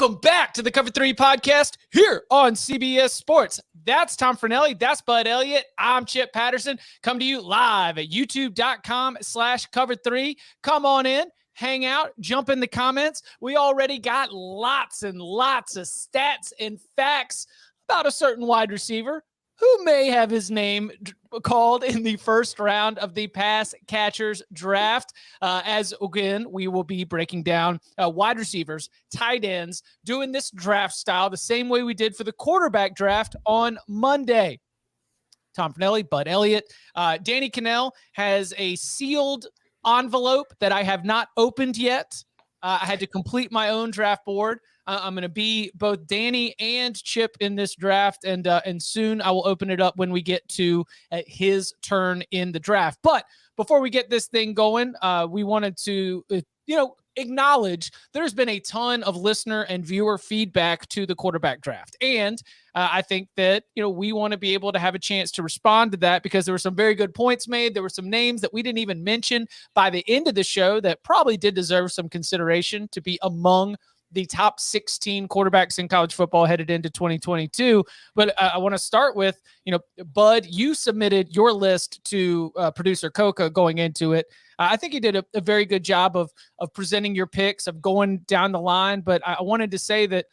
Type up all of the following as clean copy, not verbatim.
Welcome back to the Cover 3 podcast here on CBS Sports. That's Tom Fornelli. That's Bud Elliott. I'm Chip Patterson. Come to you live at youtube.com/cover3. Come on in, hang out, jump in the comments. We already got lots and lots of stats and facts about a certain wide receiver who may have his name called in the first round of the pass catchers draft. As again, we will be breaking down wide receivers, tight ends, doing this draft style the same way we did for the quarterback draft on Monday. Tom Fornelli, Bud Elliott, Danny Cannell has a sealed envelope that I have not opened yet. I had to complete my own draft board. I'm going to be both Danny and Chip in this draft, and soon I will open it up when we get to his turn in the draft. But before we get this thing going, we wanted to, acknowledge there's been a ton of listener and viewer feedback to the quarterback draft. And I think that, we want to be able to have a chance to respond to that because there were some very good points made. There were some names that we didn't even mention by the end of the show that probably did deserve some consideration to be among the top 16 quarterbacks in college football headed into 2022. But I want to start with, Bud, you submitted your list to producer Coca going into it. I think you did a very good job of presenting your picks, of going down the line. But I wanted to say that,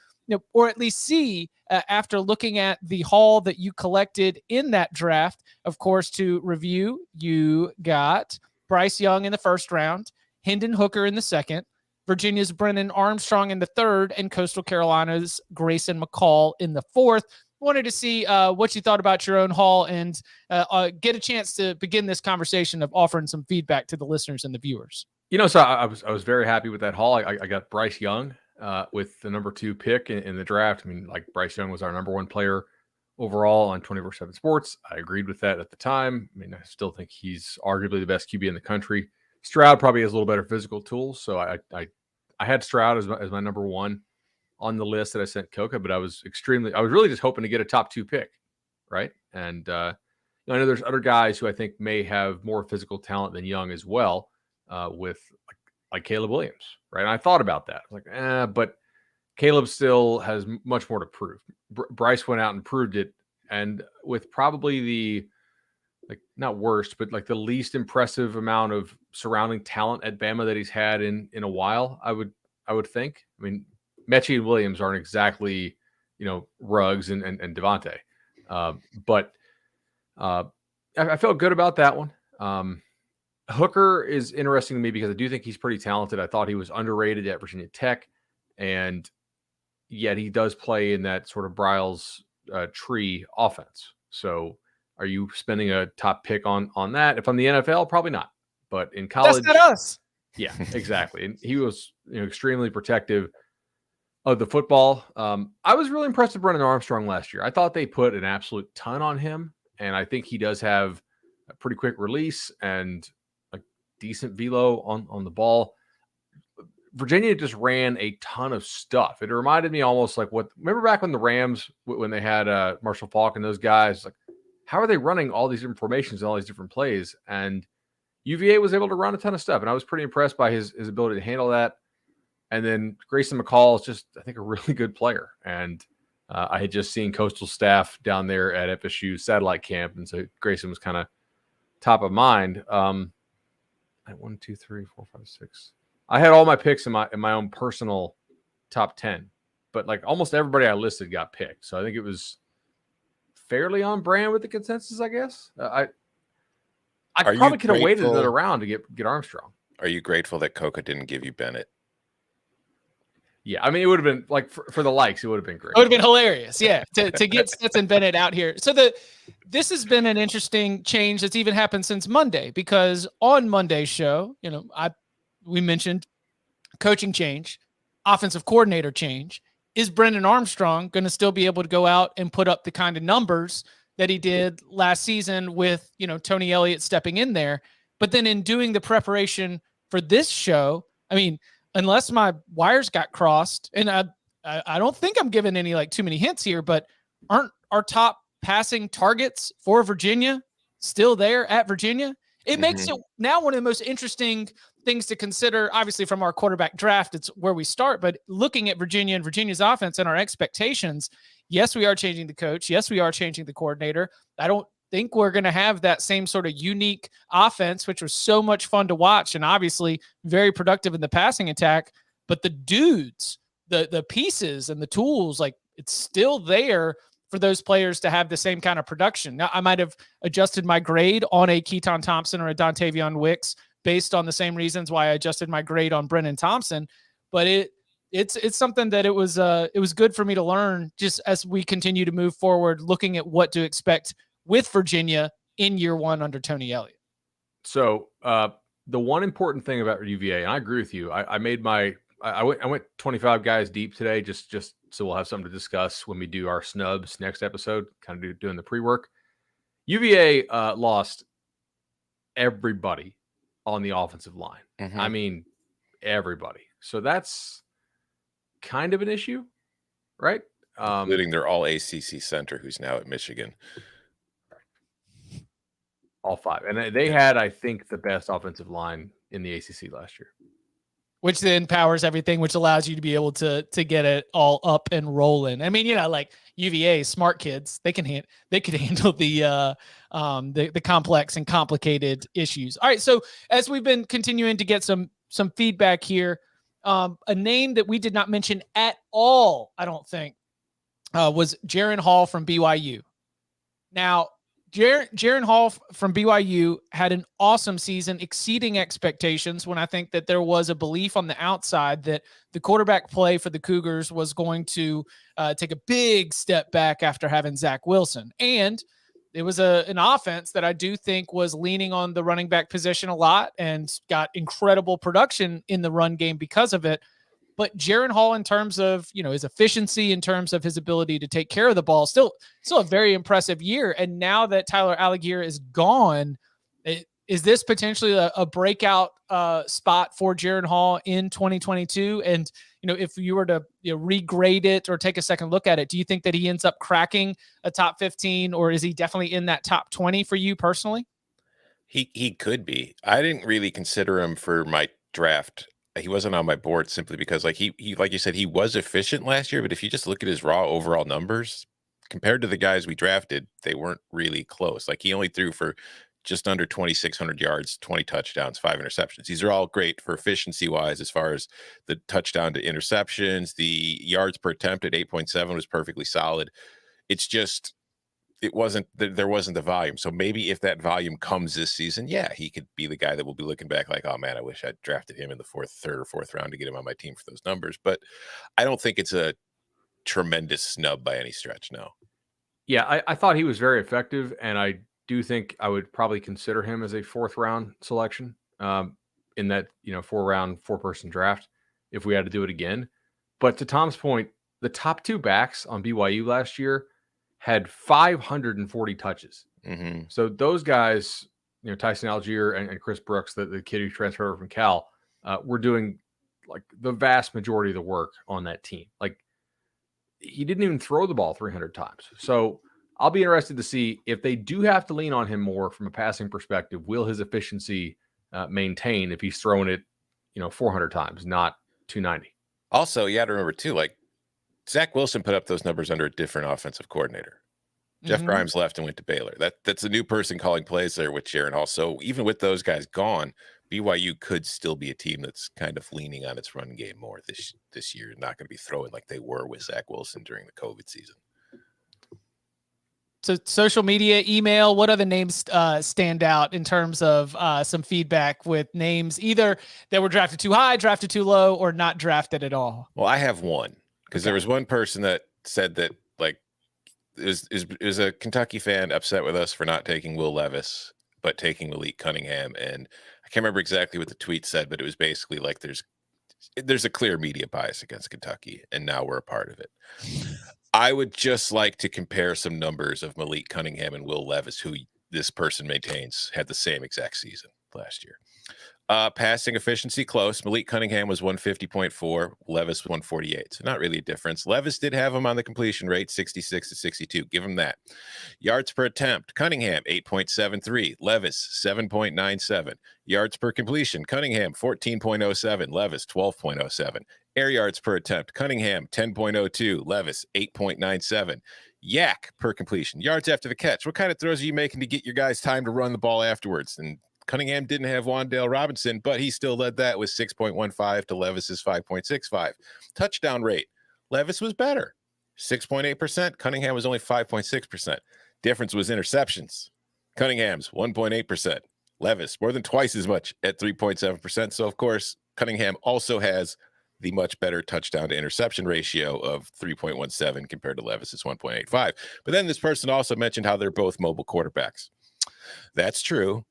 or at least see after looking at the haul that you collected in that draft, of course, to review, you got Bryce Young in the first round, Hendon Hooker in the second, Virginia's Brennan Armstrong in the third, and Coastal Carolina's Grayson McCall in the fourth. Wanted to see what you thought about your own haul and get a chance to begin this conversation of offering some feedback to the listeners and the viewers. So I was very happy with that haul. I got Bryce Young with the number 2 pick in the draft. I mean, Bryce Young was our number 1 player overall on 24/7 Sports. I agreed with that at the time. I mean, I still think he's arguably the best QB in the country. Stroud probably has a little better physical tools, so I had Stroud as my number 1 on the list that I sent Coca, but I was really just hoping to get a top 2 pick, right? And I know there's other guys who I think may have more physical talent than Young as well, with like Caleb Williams, right? And I thought about that. I was like, but Caleb still has much more to prove. Bryce went out and proved it, and with probably the not worst, but the least impressive amount of surrounding talent at Bama that he's had in a while, I would think. I mean, Mechie and Williams aren't exactly, Ruggs and Devontae. But I felt good about that one. Hooker is interesting to me because I do think he's pretty talented. I thought he was underrated at Virginia Tech, and yet he does play in that sort of Briles tree offense. So are you spending a top pick on that? If I'm the NFL, probably not. But in college, that's not us. Yeah, exactly. And he was extremely protective of the football. I was really impressed with Brennan Armstrong last year. I thought they put an absolute ton on him, and I think he does have a pretty quick release and a decent velo on the ball. Virginia just ran a ton of stuff. It reminded me almost like remember back when the Rams, when they had Marshall Faulk and those guys, how are they running all these different formations and all these different plays? And UVA was able to run a ton of stuff, and I was pretty impressed by his ability to handle that. And then Grayson Mccall is just, I think, a really good player. And I had just seen Coastal staff down there at FSU satellite camp, and so Grayson was kind of top of mind. At 1, 2, 3, 4, 5, 6. I had all my picks in my own personal top 10, but almost everybody I listed got picked. So I think it was fairly on brand with the consensus, I guess. I probably could have waited another round to get Armstrong. Are you grateful that Coca didn't give you Bennett? Yeah, I mean, it would have been for the likes, it would have been great. It would have been hilarious, yeah, to get Stetson Bennett out here. So this has been an interesting change that's even happened since Monday, because on Monday's show, we mentioned coaching change, offensive coordinator change. Is Brennan Armstrong going to still be able to go out and put up the kind of numbers that he did last season with, Tony Elliott stepping in there? But then in doing the preparation for this show, I mean, unless my wires got crossed, and I don't think I'm giving any too many hints here, but aren't our top passing targets for Virginia still there at Virginia? It makes it now one of the most interesting things to consider. Obviously, from our quarterback draft, it's where we start. But looking at Virginia and Virginia's offense and our expectations, yes, we are changing the coach. Yes, we are changing the coordinator. I don't think we're going to have that same sort of unique offense, which was so much fun to watch and obviously very productive in the passing attack. But the dudes, the pieces and the tools, like it's still there for those players to have the same kind of production. Now, I might have adjusted my grade on a Keaton Thompson or a Dontavion Wicks based on the same reasons why I adjusted my grade on Brennan Thompson, but it's something that it was good for me to learn just as we continue to move forward, looking at what to expect with Virginia in year one under Tony Elliott. So the one important thing about UVA, and I agree with you, I went 25 guys deep today, just so we'll have something to discuss when we do our snubs next episode, kind of doing the pre-work. UVA lost everybody on the offensive line. Mm-hmm. I mean, everybody. So that's kind of an issue, right? Including their all ACC center, who's now at Michigan. All five. And they had, I think, the best offensive line in the ACC last year. Which then powers everything, which allows you to be able to get it all up and rolling. I mean, like UVA, smart kids, they could handle the complex and complicated issues. All right, so as we've been continuing to get some feedback here, a name that we did not mention at all, I don't think, was Jaren Hall from BYU. Now, Jaren Hall from BYU had an awesome season, exceeding expectations, when I think that there was a belief on the outside that the quarterback play for the Cougars was going to take a big step back after having Zach Wilson. And it was an offense that I do think was leaning on the running back position a lot and got incredible production in the run game because of it. But Jaren Hall, in terms of, his efficiency, in terms of his ability to take care of the ball, still a very impressive year. And now that Tyler Algier is gone, is this potentially a breakout spot for Jaren Hall in 2022? And, if you were to regrade it or take a second look at it, do you think that he ends up cracking a top 15, or is he definitely in that top 20 for you personally? He could be. I didn't really consider him for my draft. He wasn't on my board simply because, like he like you said, he was efficient last year. But if you just look at his raw overall numbers compared to the guys we drafted, they weren't really close. Like he only threw for just under 2,600 yards, 20 touchdowns, 5 interceptions. These are all great for efficiency wise, as far as the touchdown to interceptions. The yards per attempt at 8.7 was perfectly solid. It's just, there wasn't the volume. So maybe if that volume comes this season, yeah, he could be the guy that will be looking back like, oh man, I wish I'd drafted him in the third or fourth round to get him on my team for those numbers. But I don't think it's a tremendous snub by any stretch. No. Yeah, I thought he was very effective, and I do think I would probably consider him as a 4th round selection in that 4-person draft if we had to do it again. But to Tom's point, the top 2 backs on BYU last year had 540 touches. Mm-hmm. So those guys, Tyson Algier and Chris Brooks, the kid who transferred over from Cal, were doing like the vast majority of the work on that team. Like he didn't even throw the ball 300 times. So I'll be interested to see if they do have to lean on him more from a passing perspective. Will his efficiency maintain if he's throwing it, 400 times, not 290? Also, you got to remember too, like Zach Wilson put up those numbers under a different offensive coordinator. Jeff Grimes left and went to Baylor. That's a new person calling plays there with Jaren Hall. So even with those guys gone, BYU could still be a team that's kind of leaning on its run game more this year. Not going to be throwing like they were with Zach Wilson during the COVID season. So social media, email, what other names stand out in terms of some feedback with names either that were drafted too high, drafted too low, or not drafted at all? Well, I have one because there was one person that said that like is a Kentucky fan upset with us for not taking Will Levis, but taking Malik Cunningham. And I can't remember exactly what the tweet said, but it was basically like there's a clear media bias against Kentucky, and now we're a part of it. I would just like to compare some numbers of Malik Cunningham and Will Levis, who this person maintains had the same exact season. last year. Passing efficiency close. Malik Cunningham was 150.4. Levis 148. So not really a difference. Levis did have him on the completion rate, 66 to 62. Give him that. Yards per attempt. Cunningham 8.73. Levis 7.97. Yards per completion. Cunningham 14.07. Levis 12.07. Air yards per attempt. Cunningham 10.02. Levis 8.97. Yak per completion. Yards after the catch. What kind of throws are you making to get your guys time to run the ball afterwards? And Cunningham didn't have Wan'Dale Robinson, but he still led that with 6.15 to Levis's 5.65. Touchdown rate. Levis was better, 6.8%. Cunningham was only 5.6%. Difference was interceptions. Cunningham's 1.8%. Levis more than twice as much at 3.7%. So, of course, Cunningham also has the much better touchdown to interception ratio of 3.17 compared to Levis's 1.85. But then this person also mentioned how they're both mobile quarterbacks. That's true.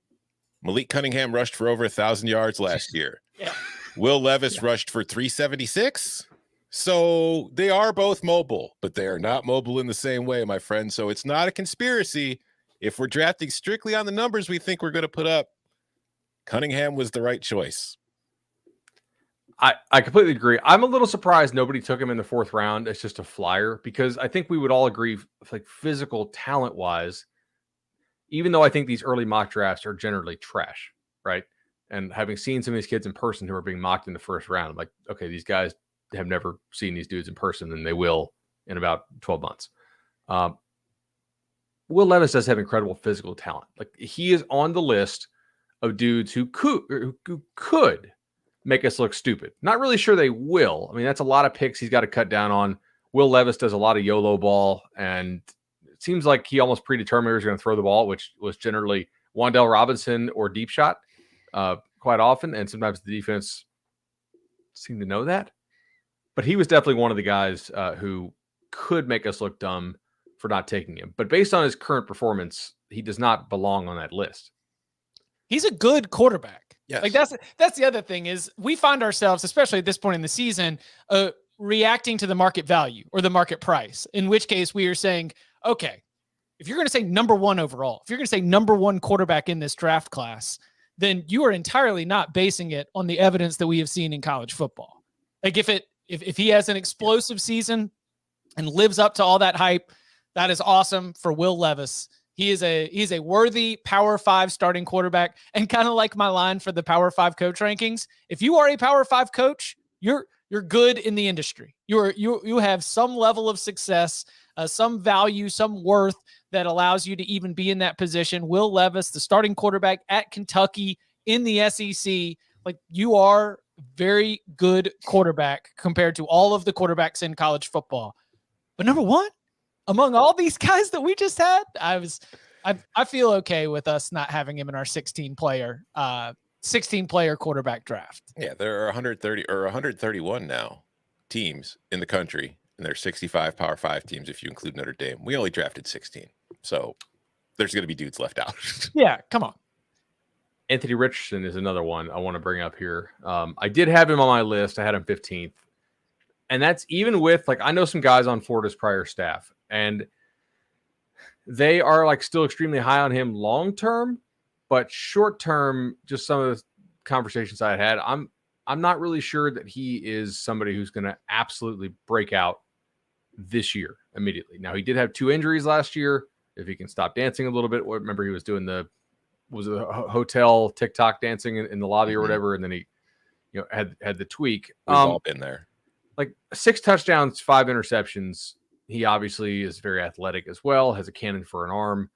Malik Cunningham rushed for over 1,000 yards last year. Yeah. Will Levis rushed for 376. So they are both mobile, but they are not mobile in the same way, my friend. So it's not a conspiracy. If we're drafting strictly on the numbers we think we're going to put up, Cunningham was the right choice. I completely agree. I'm a little surprised nobody took him in the 4th round as just a flyer, because I think we would all agree, like physical talent wise, even though I think these early mock drafts are generally trash, right? And having seen some of these kids in person who are being mocked in the 1st round, I'm like, okay, these guys have never seen these dudes in person, and they will in about 12 months. Will Levis does have incredible physical talent. Like, he is on the list of dudes who could make us look stupid. Not really sure they will. I mean, that's a lot of picks he's got to cut down on. Will Levis does a lot of YOLO ball, and it seems like he almost predetermined he was going to throw the ball, which was generally Wan'Dale Robinson or deep shot quite often. And sometimes the defense seemed to know that. But he was definitely one of the guys who could make us look dumb for not taking him. But based on his current performance, he does not belong on that list. He's a good quarterback. Yes. Like that's the other thing is we find ourselves, especially at this point in the season, reacting to the market value or the market price, in which case we are saying, okay, if you're going to say number 1 overall, if you're going to say number 1 quarterback in this draft class, then you are entirely not basing it on the evidence that we have seen in college football. Like if he has an explosive season and lives up to all that hype, that is awesome for Will Levis. He's a worthy Power 5 starting quarterback, and kind of like my line for the Power 5 coach rankings. If you are a Power 5 coach, you're good in the industry. You have some level of success, some value, some worth that allows you to even be in that position. Will Levis, the starting quarterback at Kentucky in the SEC, like, you are very good quarterback compared to all of the quarterbacks in college football. But number 1 among all these guys that we just had, I feel okay with us not having him in our 16 player quarterback draft. Yeah, there are 130 or 131 now teams in the country, and there's 65 Power 5 teams if you include Notre Dame. We only drafted 16. So there's going to be dudes left out. Yeah, come on. Anthony Richardson is another one I want to bring up here. I did have him on my list. I had him 15th. And that's even with, like, I know some guys on Florida's prior staff, and they are, like, still extremely high on him long-term, but short-term, just some of the conversations I had, I'm not really sure that he is somebody who's going to absolutely break out this year immediately. Now, he did have 2 injuries last year. If he can stop dancing a little bit, remember he was doing the hotel TikTok dancing in the lobby or whatever, and then he had the tweak. We've all been there. Like 6 touchdowns, 5 interceptions. He obviously is very athletic as well, has a cannon for an arm.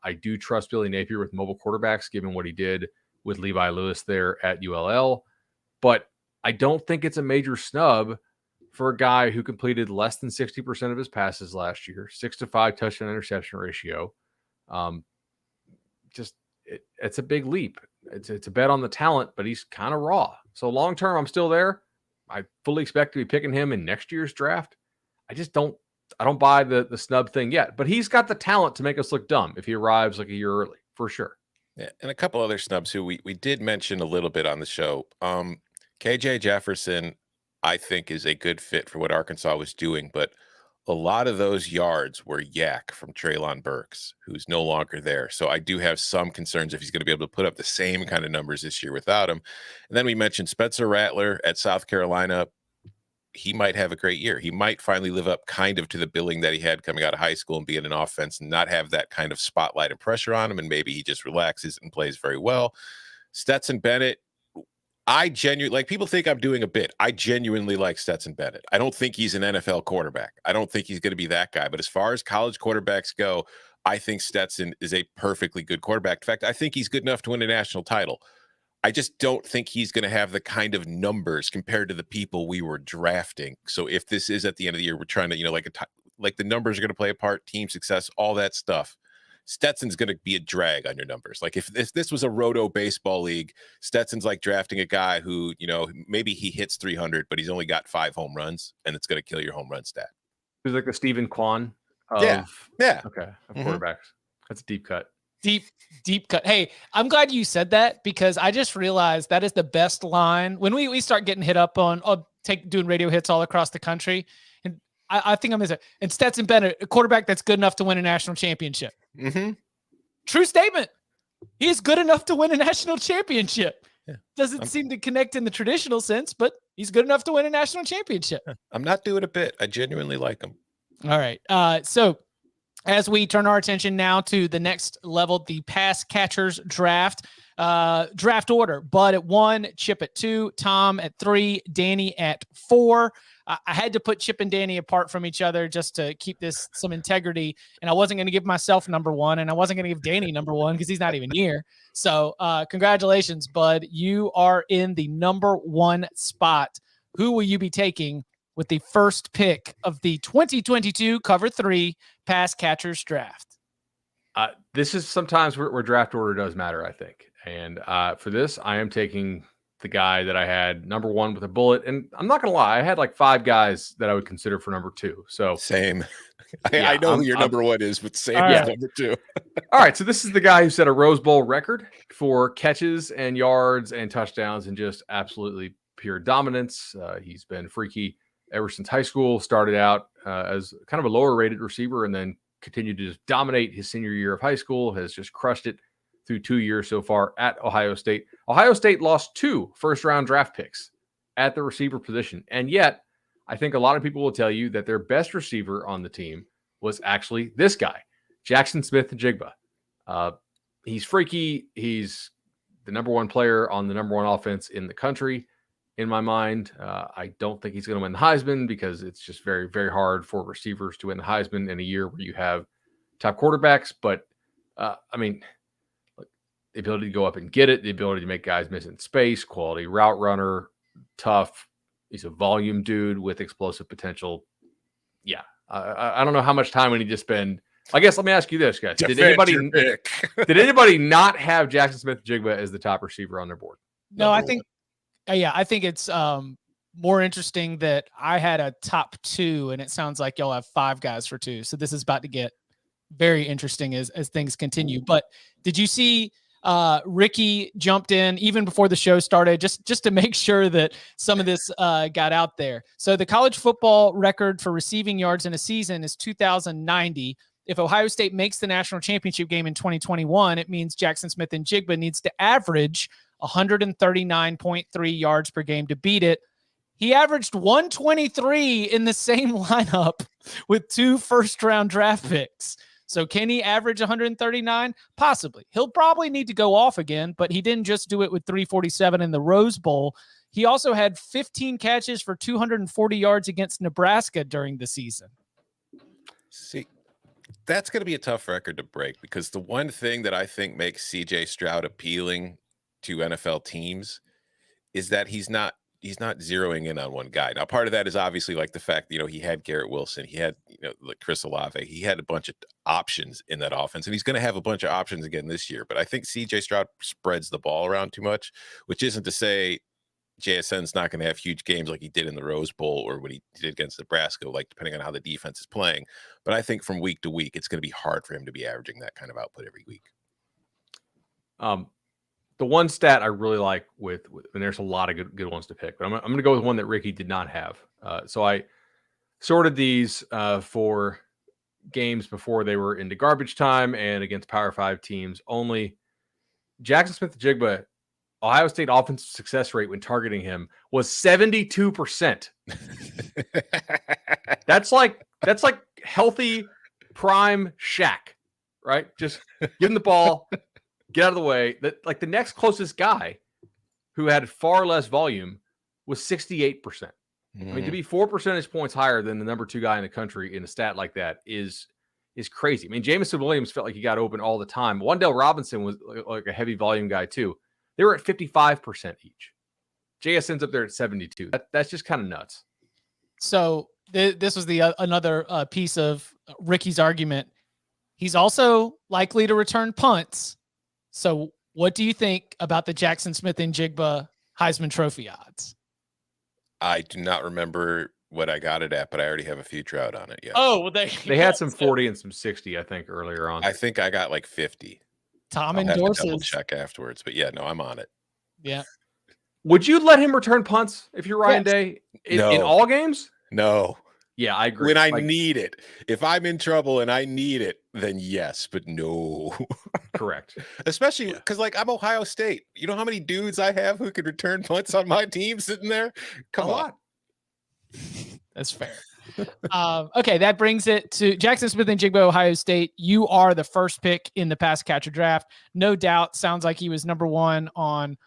I do trust Billy Napier with mobile quarterbacks, given what he did with Levi Lewis there at ULL. But I don't think it's a major snub for a guy who completed less than 60% of his passes last year, 6-5 touchdown interception ratio. It's a big leap. It's a bet on the talent, but he's kind of raw. So long term, I'm still there. I fully expect to be picking him in next year's draft. I don't buy the snub thing yet, but he's got the talent to make us look dumb if he arrives like a year early, for sure. Yeah, and a couple other snubs who we did mention a little bit on the show. KJ Jefferson, I think, is a good fit for what Arkansas was doing, but a lot of those yards were yak from Treylon Burks, who's no longer there. So I do have some concerns if he's going to be able to put up the same kind of numbers this year without him. And then we mentioned Spencer Rattler at South Carolina. He might have a great year. He might finally live up kind of to the billing that he had coming out of high school and be in an offense and not have that kind of spotlight and pressure on him. And maybe he just relaxes and plays very well. Stetson Bennett, I genuinely, like, people think I'm doing a bit. I genuinely like Stetson Bennett. I don't think he's an NFL quarterback. I don't think he's going to be that guy. But as far as college quarterbacks go, I think Stetson is a perfectly good quarterback. In fact, I think he's good enough to win a national title. I just don't think he's going to have the kind of numbers compared to the people we were drafting. So if this is at the end of the year, we're trying to, like the numbers are going to play a part, team success, all that stuff. Stetson's going to be a drag on your numbers. Like if this was a roto baseball league, Stetson's like drafting a guy who, maybe he hits 300, but he's only got 5 home runs, and it's going to kill your home run stat. He's like the Stephen Kwan of, yeah. Okay, of quarterbacks. That's a deep cut. Deep cut. Hey, I'm glad you said that, because I just realized that is the best line when we start getting hit up on doing radio hits all across the country. And I think I'm going to say, and Stetson Bennett, a quarterback that's good enough to win a national championship. Mm-hmm. True statement. He is good enough to win a national championship. Yeah. Doesn't seem to connect in the traditional sense, but he's good enough to win a national championship. I'm not doing a bit. I genuinely like him. All right. So as we turn our attention now to the next level, the pass catchers draft order. Bud at 1, Chip at 2, Tom at 3, Danny at 4. I had to put Chip and Danny apart from each other just to keep this some integrity. And I wasn't going to give myself number 1, and I wasn't going to give Danny number 1 because he's not even here. So congratulations, Bud. You are in the number 1 spot. Who will you be taking with the first pick of the 2022 Cover 3 Pass Catchers Draft? This is sometimes where draft order does matter, I think. And for this, I am taking the guy that I had number 1 with a bullet. And I'm not going to lie, I had like 5 guys that I would consider for number 2. So same. I know who your number 1 is, but same as number 2. All right. So this is the guy who set a Rose Bowl record for catches and yards and touchdowns and just absolutely pure dominance. He's been freaky ever since high school. Started out as kind of a lower rated receiver and then continued to just dominate his senior year of high school, has just crushed it through 2 years so far at Ohio State. Ohio State lost 2 first-round draft picks at the receiver position. And yet, I think a lot of people will tell you that their best receiver on the team was actually this guy, Jackson Smith-Njigba. He's freaky. He's the number 1 player on the number 1 offense in the country. In my mind, I don't think he's going to win the Heisman because it's just very, very hard for receivers to win the Heisman in a year where you have top quarterbacks. But, the ability to go up and get it, the ability to make guys miss in space, quality route runner, tough. He's a volume dude with explosive potential. Yeah. I don't know how much time we need to spend. I guess let me ask you this, guys. Did anybody not have Jackson Smith-Njigba as the top receiver on their board? No, I think it's more interesting that I had a top 2, and it sounds like y'all have 5 guys for 2. So this is about to get very interesting as things continue. But did you see Ricky jumped in even before the show started just to make sure that some of this got out there? So the college football record for receiving yards in a season is 2,090. If Ohio State makes the national championship game in 2021, it means Jackson Smith-Njigba needs to average 139.3 yards per game to beat it. He averaged 123 in the same lineup with 2 first-round draft picks. So can he average 139? Possibly. He'll probably need to go off again, but he didn't just do it with 347 in the Rose Bowl. He also had 15 catches for 240 yards against Nebraska during the season. See, that's going to be a tough record to break, because the one thing that I think makes CJ Stroud appealing to NFL teams is that he's not zeroing in on one guy. Now, part of that is obviously like the fact that, he had Garrett Wilson, he had, like Chris Olave, he had a bunch of options in that offense, and he's going to have a bunch of options again this year. But I think CJ Stroud spreads the ball around too much, which isn't to say JSN's not going to have huge games like he did in the Rose Bowl or what he did against Nebraska, like depending on how the defense is playing. But I think from week to week, it's going to be hard for him to be averaging that kind of output every week. The one stat I really like and there's a lot of good ones to pick, but I'm going to go with one that Ricky did not have. So I sorted these for games before they were into garbage time and against Power 5 teams only. Jackson Smith-Njigba, Ohio State offensive success rate when targeting him was 72%. That's like healthy prime Shaq, right? Just give him the ball, get out of the way. Like the next closest guy who had far less volume was 68%. I mean, to be 4 percentage points higher than the number 2 guy in the country in a stat like that is crazy. I mean, Jamison Williams felt like he got open all the time. Wan'Dale Robinson was like a heavy volume guy too. They were at 55% each. JSN's up there at 72. That's just kind of nuts. So this was the another piece of Ricky's argument. He's also likely to return punts. So what do you think about the Jackson Smith-Njigba Heisman Trophy odds? I do not remember what I got it at, but I already have a future out on it. Yeah. Oh, well, they had some 40 and some 60, I think, earlier on. I think I got like 50. Tom I'll endorses. have to double check afterwards, but yeah, no, I'm on it. Yeah. Would you let him return punts if you're Ryan Day in all games? No. Yeah, I agree. When I need it. If I'm in trouble and I need it, then yes, but no. Correct. Especially because, like, I'm Ohio State. You know how many dudes I have who could return punts on my team sitting there? Come on. That's fair. Okay, that brings it to Jackson Smith-Njigba, Ohio State. You are the first pick in the pass catcher draft. No doubt. Sounds like he was number 1 on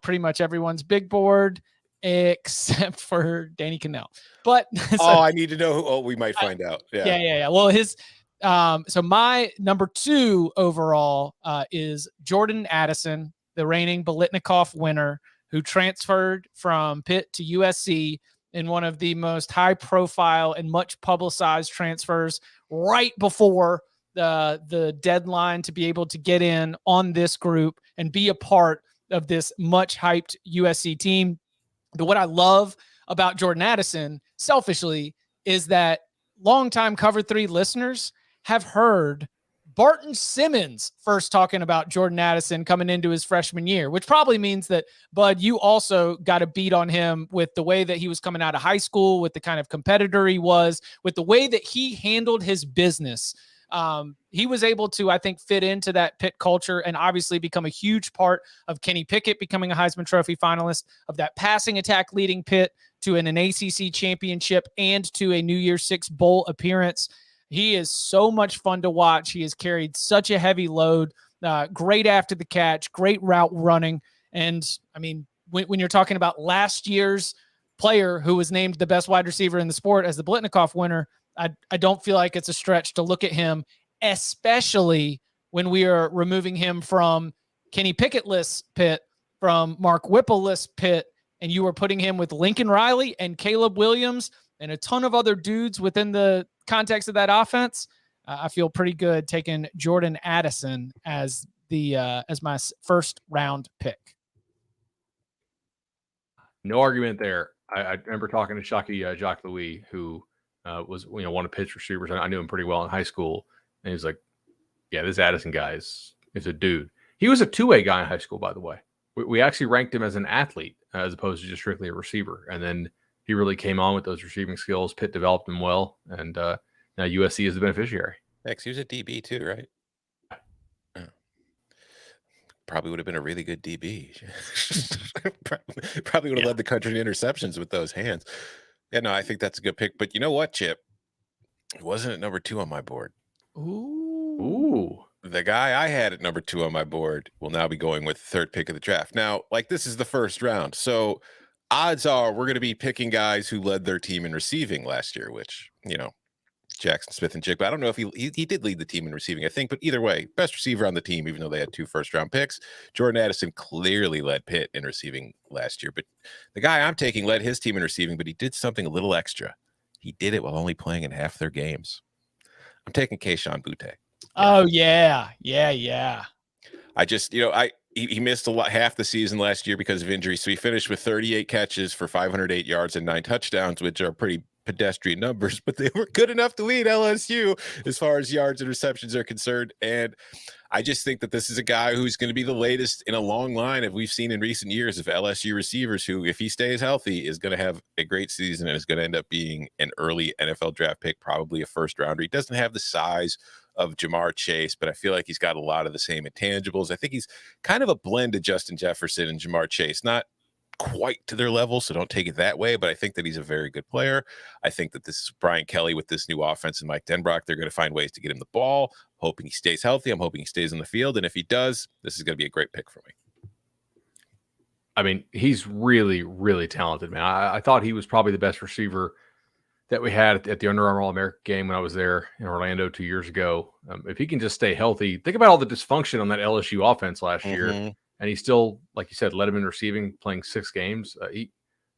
pretty much everyone's big board except for Danny Cannell. But I need to know who. Oh, we might find out. Yeah. Well, his so my number 2 overall is Jordan Addison, the reigning Biletnikoff winner, who transferred from Pitt to USC in one of the most high-profile and much publicized transfers right before the deadline to be able to get in on this group and be a part of this much-hyped USC team. But what I love about Jordan Addison, selfishly, is that longtime Cover 3 listeners have heard Barton Simmons first talking about Jordan Addison coming into his freshman year, which probably means that, Bud, you also got a beat on him with the way that he was coming out of high school, with the kind of competitor he was, with the way that he handled his business. He was able to, I think, fit into that Pitt culture and obviously become a huge part of Kenny Pickett becoming a Heisman Trophy finalist, of that passing attack leading Pitt to an ACC championship and to a New Year's Six bowl appearance. He is so much fun to watch. He has carried such a heavy load, great after the catch, great route running. And I mean, when you're talking about last year's player who was named the best wide receiver in the sport as the Biletnikoff winner, I don't feel like it's a stretch to look at him, especially when we are removing him from Kenny Pickett-less Pitt, from Mark Whipple-less Pitt, and you are putting him with Lincoln Riley and Caleb Williams and a ton of other dudes within the context of that offense. I feel pretty good taking Jordan Addison as my first round pick. No argument there. I remember talking to Shockey Jacques Louis, who was one of Pitt's receivers. I knew him pretty well in high school, and he was like, "Yeah, this Addison guy is a dude." He was a two-way guy in high school, by the way. We actually ranked him as an athlete as opposed to just strictly a receiver, and then he really came on with those receiving skills. Pitt developed him well, and now USC is the beneficiary. Thanks. He was a DB too, right? Probably would have been a really good DB. Probably would have led the country in interceptions with those hands. Yeah, no, I think that's a good pick. But you know what, Chip? It wasn't at number 2 on my board. Ooh. The guy I had at number 2 on my board will now be going with the third pick of the draft. Now, like, this is the first round. So odds are we're going to be picking guys who led their team in receiving last year, which, Jackson Smith-Njigba. I don't know if he did lead the team in receiving, I think, but either way, best receiver on the team, even though they had 2 first-round picks. Jordan Addison clearly led Pitt in receiving last year, but the guy I'm taking led his team in receiving, but he did something a little extra. He did it while only playing in half their games. I'm taking Kayshon Boutte. Oh, yeah. I just, he missed half the season last year because of injury, so he finished with 38 catches for 508 yards and 9 touchdowns, which are pretty pedestrian numbers, but they were good enough to lead LSU as far as yards and receptions are concerned. And I just think that this is a guy who's going to be the latest in a long line of we've seen in recent years of LSU receivers who, if he stays healthy, is going to have a great season and is going to end up being an early NFL draft pick, probably a first rounder. He doesn't have the size of Jamar Chase, but I feel like he's got a lot of the same intangibles. I think he's kind of a blend of Justin Jefferson and Jamar Chase, not quite to their level, so don't take it that way, but I think that he's a very good player. I think that this is Brian Kelly with this new offense and Mike Denbrock. They're going to find ways to get him the ball, hoping he stays healthy. I'm hoping he stays on the field, and if he does, this is going to be a great pick for me. I mean, he's really, really talented, man. I thought he was probably the best receiver that we had at the Under Armour All-American game when I was there in Orlando 2 years ago. If he can just stay healthy, think about all the dysfunction on that LSU offense last year. And he still, like you said, led him in receiving, playing 6 games.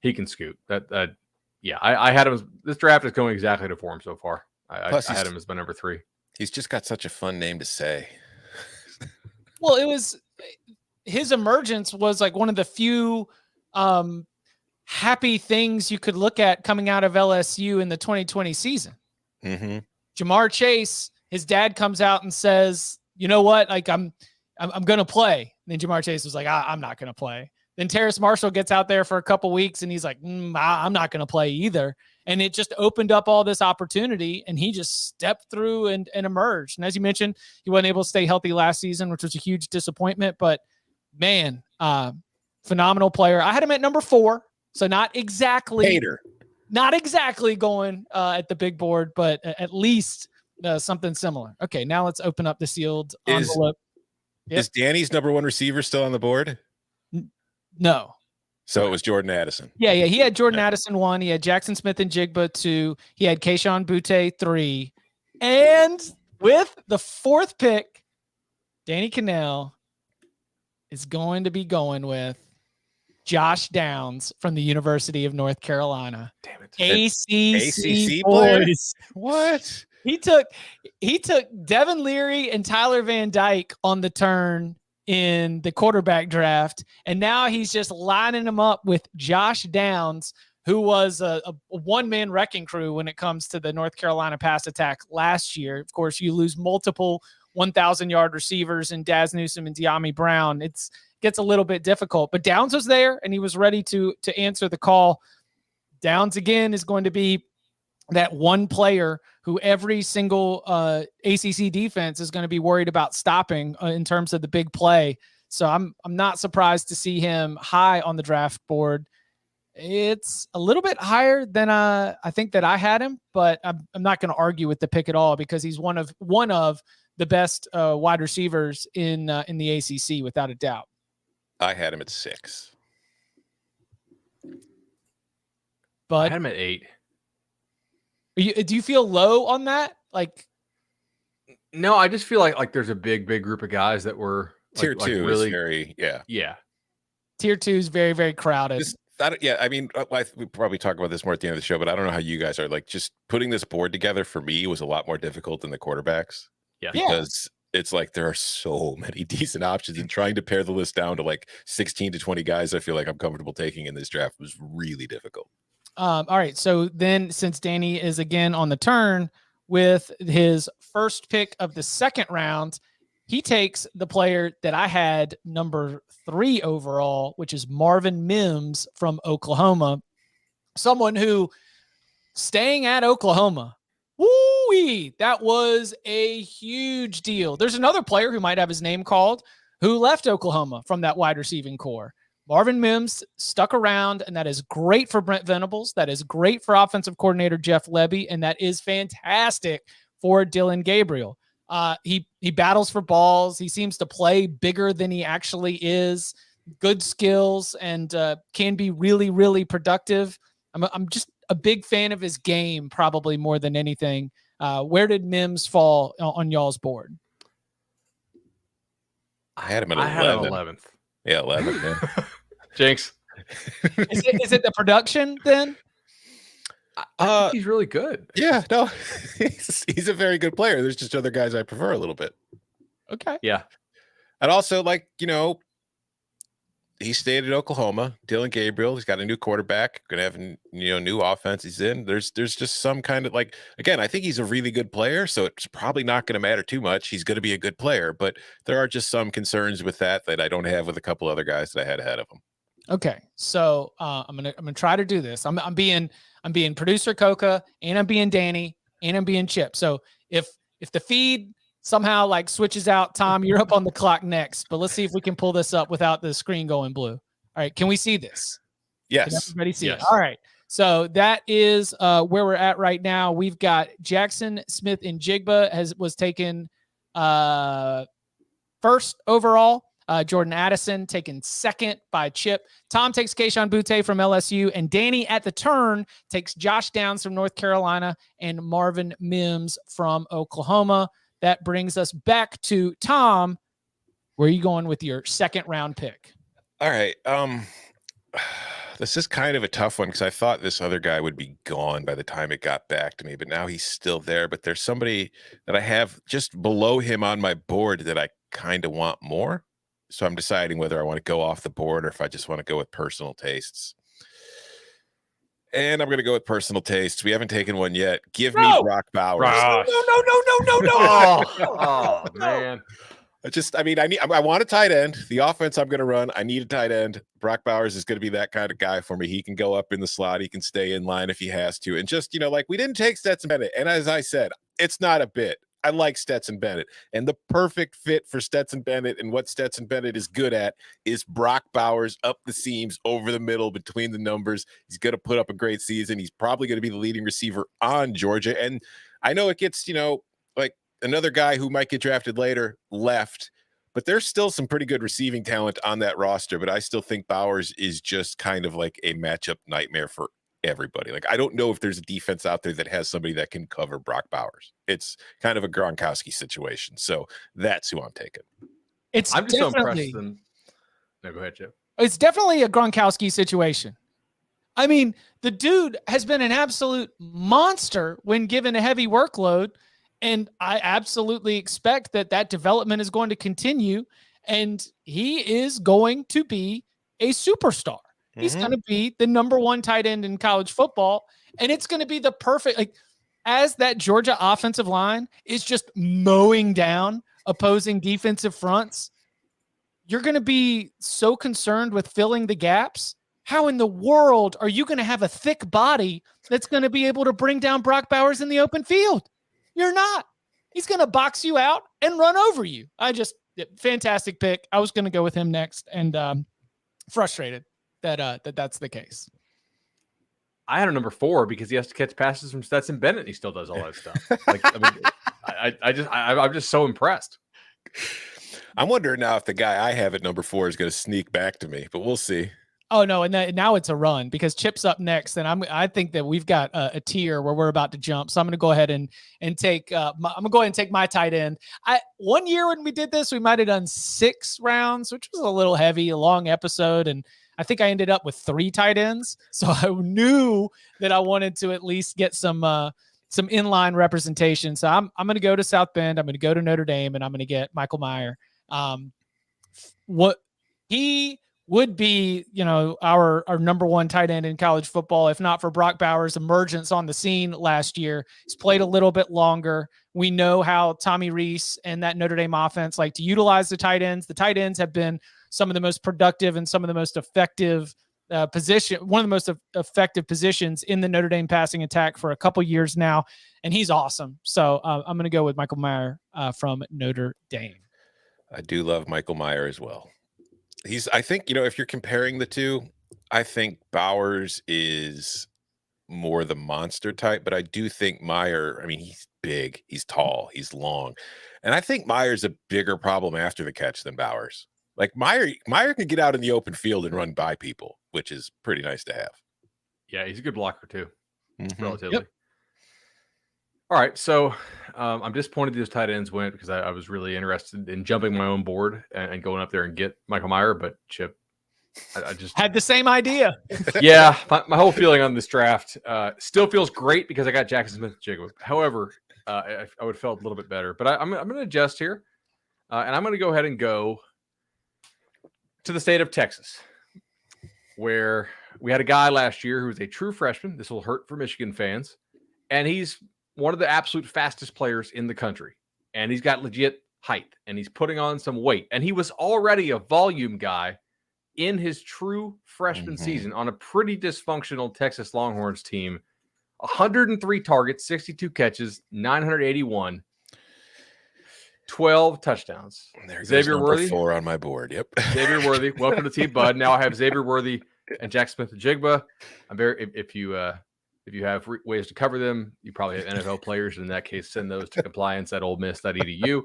He can scoot. I had him. This draft is going exactly to form so far. I had him as my number 3. He's just got such a fun name to say. Well, it was his emergence was like one of the few happy things you could look at coming out of LSU in the 2020 season. Jamar Chase, his dad comes out and says, "You know what? Like I'm going to play." And then Jamar Chase was like, "I'm not going to play." Then Terrace Marshall gets out there for a couple weeks and he's like, "I'm not going to play either." And it just opened up all this opportunity and he just stepped through and emerged. And as you mentioned, he wasn't able to stay healthy last season, which was a huge disappointment, but man, phenomenal player. I had him at number 4. So not exactly going at the big board, but at least something similar. Okay. Now let's open up the sealed envelope. Is Danny's number 1 receiver still on the board? No. So it was Jordan Addison. Yeah. He had Jordan Addison 1. He had Jackson Smith and Jigba 2. He had Kayshon Boutte 3. And with the 4th pick, Danny Cannell is going to be going with Josh Downs from the University of North Carolina. Damn it. ACC player? boys. What? He took Devin Leary and Tyler Van Dyke on the turn in the quarterback draft, and now he's just lining them up with Josh Downs, who was a one-man wrecking crew when it comes to the North Carolina pass attack last year. Of course, you lose multiple 1,000-yard receivers in Daz Newsome and De'Ami Brown. It gets a little bit difficult, but Downs was there, and he was ready to answer the call. Downs, again, is going to be that one player who every single ACC defense is going to be worried about stopping in terms of the big play. So I'm not surprised to see him high on the draft board. It's a little bit higher than I think that I had him, but I'm not going to argue with the pick at all because he's one of the best wide receivers in the ACC without a doubt. I had him at 6. But I had him at 8. Do you feel low on that? Like, no, I just feel like there's a big group of guys that were tier 2 really is very Tier 2 is very, very crowded. I mean, we probably talk about this more at the end of the show, but I don't know how you guys are. Like, just putting this board together for me was a lot more difficult than the quarterbacks. Yeah, because it's like there are so many decent options, and trying to pare the list down to like 16 to 20 guys I feel like I'm comfortable taking in this draft was really difficult. All right. So then, since Danny is again on the turn with his first pick of the 2nd round, he takes the player that I had number 3 overall, which is Marvin Mims from Oklahoma. Someone who, staying at Oklahoma, woo-wee, that was a huge deal. There's another player who might have his name called who left Oklahoma from that wide receiving core. Marvin Mims stuck around, and that is great for Brent Venables. That is great for offensive coordinator Jeff Lebby, and that is fantastic for Dylan Gabriel. He battles for balls. He seems to play bigger than he actually is. Good skills, and can be really, really productive. I'm just a big fan of his game, probably more than anything. Where did Mims fall on y'all's board? I had him at 11. 11th. Yeah, 11. Yeah. Jinx. Is it the production then? I think he's really good. Yeah, no, he's a very good player. There's just other guys I prefer a little bit. Okay. Yeah. And also, like, he stayed at Oklahoma. Dylan Gabriel, he's got a new quarterback, going to have new offense. He's in. There's just some kind of like, again, I think he's a really good player, so it's probably not going to matter too much. He's going to be a good player, but there are just some concerns with that I don't have with a couple other guys that I had ahead of him. Okay, so I'm gonna try to do this. I'm being producer Coca, and I'm being Danny, and I'm being Chip. So if the feed somehow like switches out, Tom, you're up on the clock next. But let's see if we can pull this up without the screen going blue. All right, can we see this? Yes. Can everybody see Yes. it? All right. So that is where we're at right now. We've got Jackson Smith and Jigba was taken first overall. Jordan Addison taken second by Chip. Tom takes Keyshawn Butte from LSU, and Danny at the turn takes Josh Downs from North Carolina and Marvin Mims from Oklahoma. That brings us back to Tom. Where are you going with your second round pick? All right. This is kind of a tough one because I thought this other guy would be gone by the time it got back to me, but now he's still there. But there's somebody that I have just below him on my board that I kind of want more. So I'm deciding whether I want to go off the board or if I just want to go with personal tastes. And I'm going to go with personal tastes. We haven't taken one yet. Give me Brock Bowers. No. Oh man. I want a tight end. The offense I'm going to run, I need a tight end. Brock Bowers is going to be that kind of guy for me. He can go up in the slot. He can stay in line if he has to. And just, like we didn't take Stetson Bennett. And as I said, it's not a bit. I like Stetson Bennett. And the perfect fit for Stetson Bennett and what Stetson Bennett is good at is Brock Bowers up the seams, over the middle, between the numbers. He's going to put up a great season. He's probably going to be the leading receiver on Georgia. And I know it gets, like another guy who might get drafted later left, but there's still some pretty good receiving talent on that roster. But I still think Bowers is just kind of like a matchup nightmare for everybody. Like, I don't know if there's a defense out there that has somebody that can cover Brock Bowers. It's kind of a Gronkowski situation. So that's who I'm taking. I'm just so impressed. No, go ahead, Jeff. It's definitely a Gronkowski situation. I mean, the dude has been an absolute monster when given a heavy workload. And I absolutely expect that development is going to continue. And he is going to be a superstar. He's going to be the number one tight end in college football. And it's going to be the perfect, like, as that Georgia offensive line is just mowing down opposing defensive fronts, you're going to be so concerned with filling the gaps. How in the world are you going to have a thick body that's going to be able to bring down Brock Bowers in the open field? You're not. He's going to box you out and run over you. Fantastic pick. I was going to go with him next, and frustrated that's the case. I had a number 4 because he has to catch passes from Stetson Bennett. And he still does all that stuff. Like, I'm just so impressed. I'm wondering now if the guy I have at number 4 is going to sneak back to me, but we'll see. Oh no, and now it's a run because Chip's up next, and I think that we've got a tier where we're about to jump. So I'm going to go ahead and take I'm going to go ahead and take my tight end. One year when we did this, we might have done 6 rounds, which was a little heavy, a long episode, and I think I ended up with 3 tight ends. So I knew that I wanted to at least get some inline representation. So I'm going to go to South Bend. I'm going to go to Notre Dame, and I'm going to get Michael Meyer. What he would be, our number one tight end in college football, if not for Brock Bowers' emergence on the scene last year. He's played a little bit longer. We know how Tommy Rees and that Notre Dame offense like to utilize the tight ends. The tight ends have been some of the most productive and some of the most effective one of the most effective positions in the Notre Dame passing attack for a couple years now. And he's awesome. So I'm going to go with Michael Meyer from Notre Dame. I do love Michael Meyer as well. I think, if you're comparing the two, I think Bowers is more the monster type, but I do think Meyer, he's big, he's tall, he's long. And I think Meyer's a bigger problem after the catch than Bowers. Like Meyer can get out in the open field and run by people, which is pretty nice to have. Yeah, he's a good blocker too, relatively. Yep. All right, so I'm disappointed those tight ends went because I was really interested in jumping my own board and going up there and get Michael Meyer, but Chip, I just had the same idea. Yeah, my whole feeling on this draft still feels great because I got Jackson Smith-Njigba. However, I would have felt a little bit better, but I'm going to adjust here, and I'm going to go ahead and go to the state of Texas. where we had a guy last year who was a true freshman. This will hurt for Michigan fans. And he's one of the absolute fastest players in the country. And he's got legit height and he's putting on some weight. And he was already a volume guy in his true freshman season on a pretty dysfunctional Texas Longhorns team. 103 targets, 62 catches, 981, 12 touchdowns. There Xavier goes Worthy. 4 on my board. Yep. Xavier Worthy. Welcome to Team Bud. Now I have Xavier Worthy and Jack Smith-Njigba. I'm very, if you have ways to cover them, you probably have NFL players. In that case, send those to compliance@oldemiss.edu.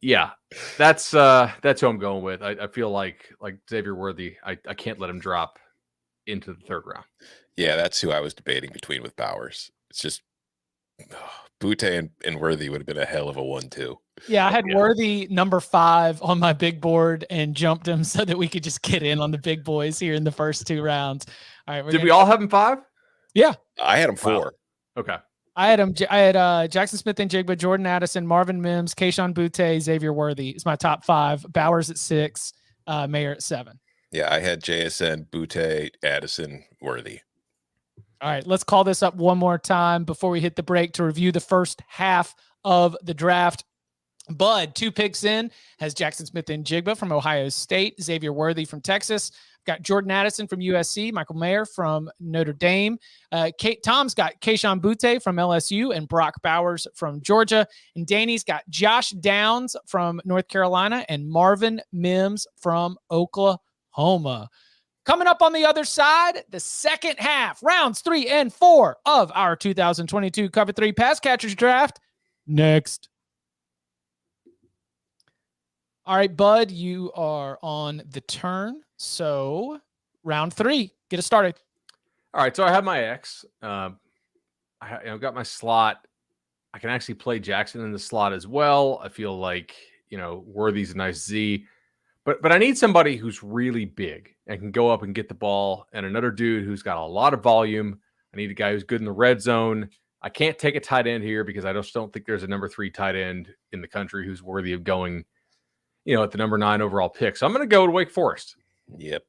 Yeah, that's who I'm going with. I feel like Xavier Worthy, I can't let him drop into the third round. Yeah, that's who I was debating between with Bowers. It's just Butte and Worthy would have been a hell of a 1-2. Yeah, I had Worthy number 5 on my big board and jumped him so that we could just get in on the big boys here in the first 2 rounds. All right, did we all have him 5? Yeah, I had him 4. Wow. Okay. I had Jackson Smith-Njigba, Jordan Addison, Marvin Mims, Kayshon Boutte, Xavier Worthy. It's my top 5. Bowers at 6, Meyer at 7. Yeah, I had JSN, Butte, Addison, Worthy. All right, let's call this up one more time before we hit the break to review the first half of the draft. Bud, 2 picks in, has Jackson Smith-Njigba from Ohio State, Xavier Worthy from Texas. Got Jordan Addison from USC, Michael Mayer from Notre Dame. Tom's got Kayshon Boutte from LSU and Brock Bowers from Georgia. And Danny's got Josh Downs from North Carolina and Marvin Mims from Oklahoma. Coming up on the other side, the second half, rounds 3 and 4 of our 2022 Cover 3 Pass Catchers Draft. Next. All right, Bud, you are on the turn. So round 3, get us started. All right. So I have my X. I've got my slot. I can actually play Jackson in the slot as well. I feel like, Worthy's a nice Z, but I need somebody who's really big and can go up and get the ball, and another dude who's got a lot of volume. I need a guy who's good in the red zone. I can't take a tight end here because I just don't think there's a number 3 tight end in the country who's worthy of going, at the number 9 overall pick. So I'm going to go to Wake Forest. Yep.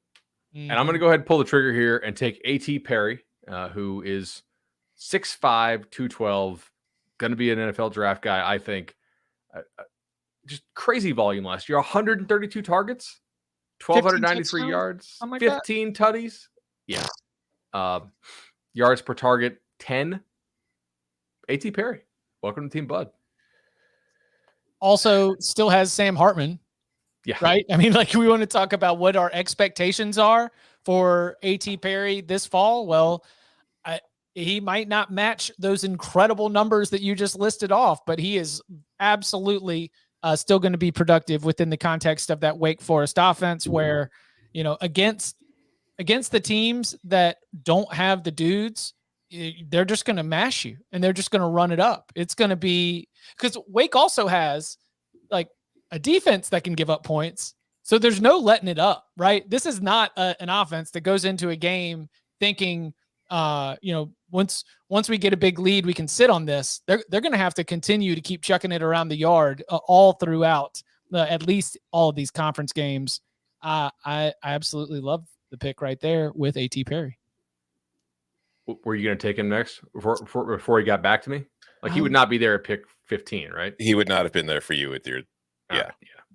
And I'm going to go ahead and pull the trigger here and take A.T. Perry, who is 6'5", 212, going to be an NFL draft guy, I think. Just crazy volume last year. 132 targets, 1,293 yards, like 15 tutties. Yeah. Yards per target, 10. A.T. Perry, welcome to Team Bud. Also, still has Sam Hartman. Yeah. Right. I mean, we want to talk about what our expectations are for A.T. Perry this fall. Well, he might not match those incredible numbers that you just listed off, but he is absolutely still going to be productive within the context of that Wake Forest offense where, against the teams that don't have the dudes, they're just going to mash you and they're just going to run it up. It's going to be because Wake also has a defense that can give up points. So there's no letting it up, right? This is not an offense that goes into a game thinking, once we get a big lead, we can sit on this. They're going to have to continue to keep chucking it around the yard all throughout at least all of these conference games. I absolutely love the pick right there with A.T. Perry. Were you going to take him next before he got back to me? He would not be there at pick 15, right? He would not have been there for you with your Yeah.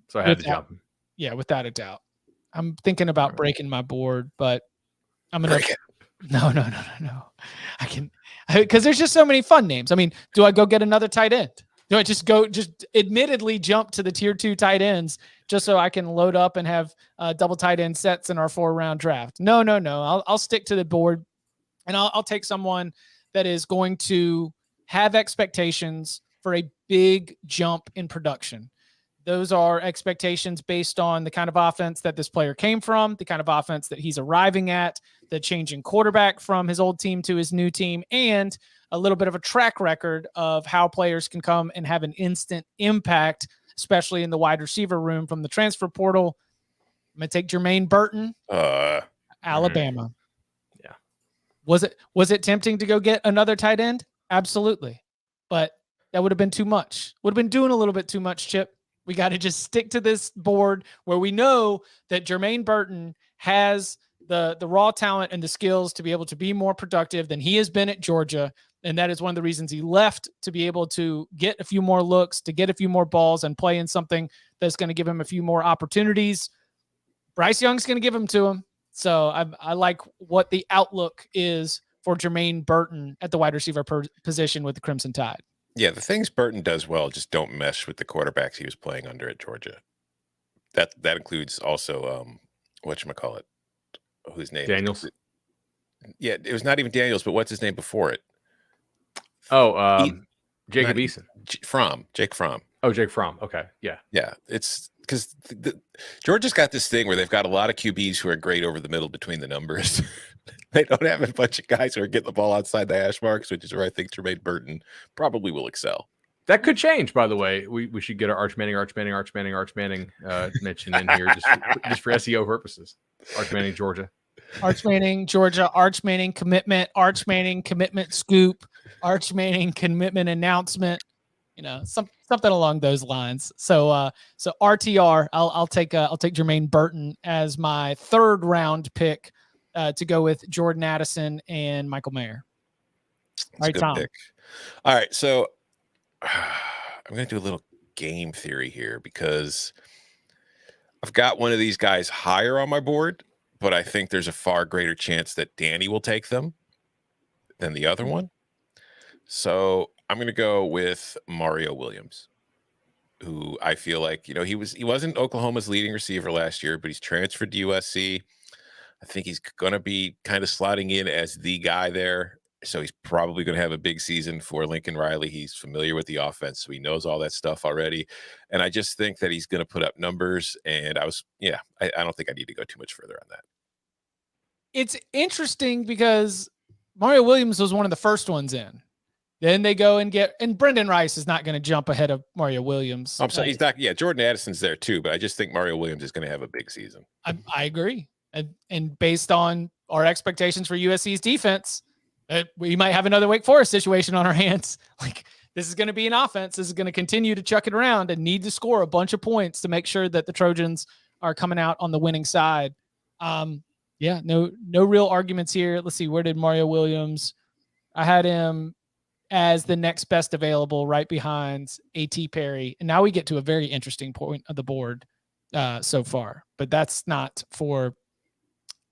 So I had to jump him. Yeah, without a doubt. I'm thinking about breaking my board, but I'm going to No. I can, because there's just so many fun names. I mean, do I go get another tight end? Do I just admittedly jump to the tier 2 tight ends just so I can load up and have double tight end sets in our 4-round draft? No. I'll stick to the board and I'll take someone that is going to have expectations for a big jump in production. Those are expectations based on the kind of offense that this player came from, the kind of offense that he's arriving at, the changing quarterback from his old team to his new team, and a little bit of a track record of how players can come and have an instant impact, especially in the wide receiver room from the transfer portal. I'm going to take Jermaine Burton, Alabama. Yeah. Was it tempting to go get another tight end? Absolutely. But that would have been too much. Would have been doing a little bit too much, Chip. We got to just stick to this board where we know that Jermaine Burton has the raw talent and the skills to be able to be more productive than he has been at Georgia. And that is one of the reasons he left, to be able to get a few more looks, to get a few more balls and play in something that's going to give him a few more opportunities. Bryce Young's going to give them to him. So I like what the outlook is for Jermaine Burton at the wide receiver position with the Crimson Tide. Yeah, the things Burton does well just don't mesh with the quarterbacks he was playing under at Georgia. That includes also whatchamacallit, whose name? Daniels. Yeah, it was not even Daniels, but what's his name before it? Jacob Eason. Jake Fromm. Oh, Jake Fromm. Okay. Yeah. Yeah. It's because Georgia's got this thing where they've got a lot of QBs who are great over the middle between the numbers. They don't have a bunch of guys who are getting the ball outside the hash marks, which is where I think Jermaine Burton probably will excel. That could change, by the way. We should get our Arch Manning mention in here just for SEO purposes. Arch Manning, Georgia. Arch Manning, Georgia, Arch Manning commitment, Arch Manning commitment scoop, Arch Manning commitment announcement, something along those lines. So RTR, I'll take Jermaine Burton as my 3rd round pick to go with Jordan Addison and Michael Meyer. All right, Tom. Pick. All right, so I'm going to do a little game theory here because I've got one of these guys higher on my board, but I think there's a far greater chance that Danny will take them than the other one. So I'm going to go with Mario Williams, who I feel like, he wasn't Oklahoma's leading receiver last year, but he's transferred to USC. I think he's going to be kind of slotting in as the guy there. So he's probably going to have a big season for Lincoln Riley. He's familiar with the offense, so he knows all that stuff already. And I just think that he's going to put up numbers. And I don't think I need to go too much further on that. It's interesting because Mario Williams was one of the first ones in. Then they go and Brendan Rice is not going to jump ahead of Mario Williams. I'm sorry, he's not. Yeah, Jordan Addison's there too, but I just think Mario Williams is going to have a big season. I agree. And based on our expectations for USC's defense, we might have another Wake Forest situation on our hands. Like, this is going to be an offense. This is going to continue to chuck it around and need to score a bunch of points to make sure that the Trojans are coming out on the winning side. No real arguments here. Let's see. Where did Mario Williams? I had him as the next best available, right behind A.T. Perry. And now we get to a very interesting point of the board so far, but that's not for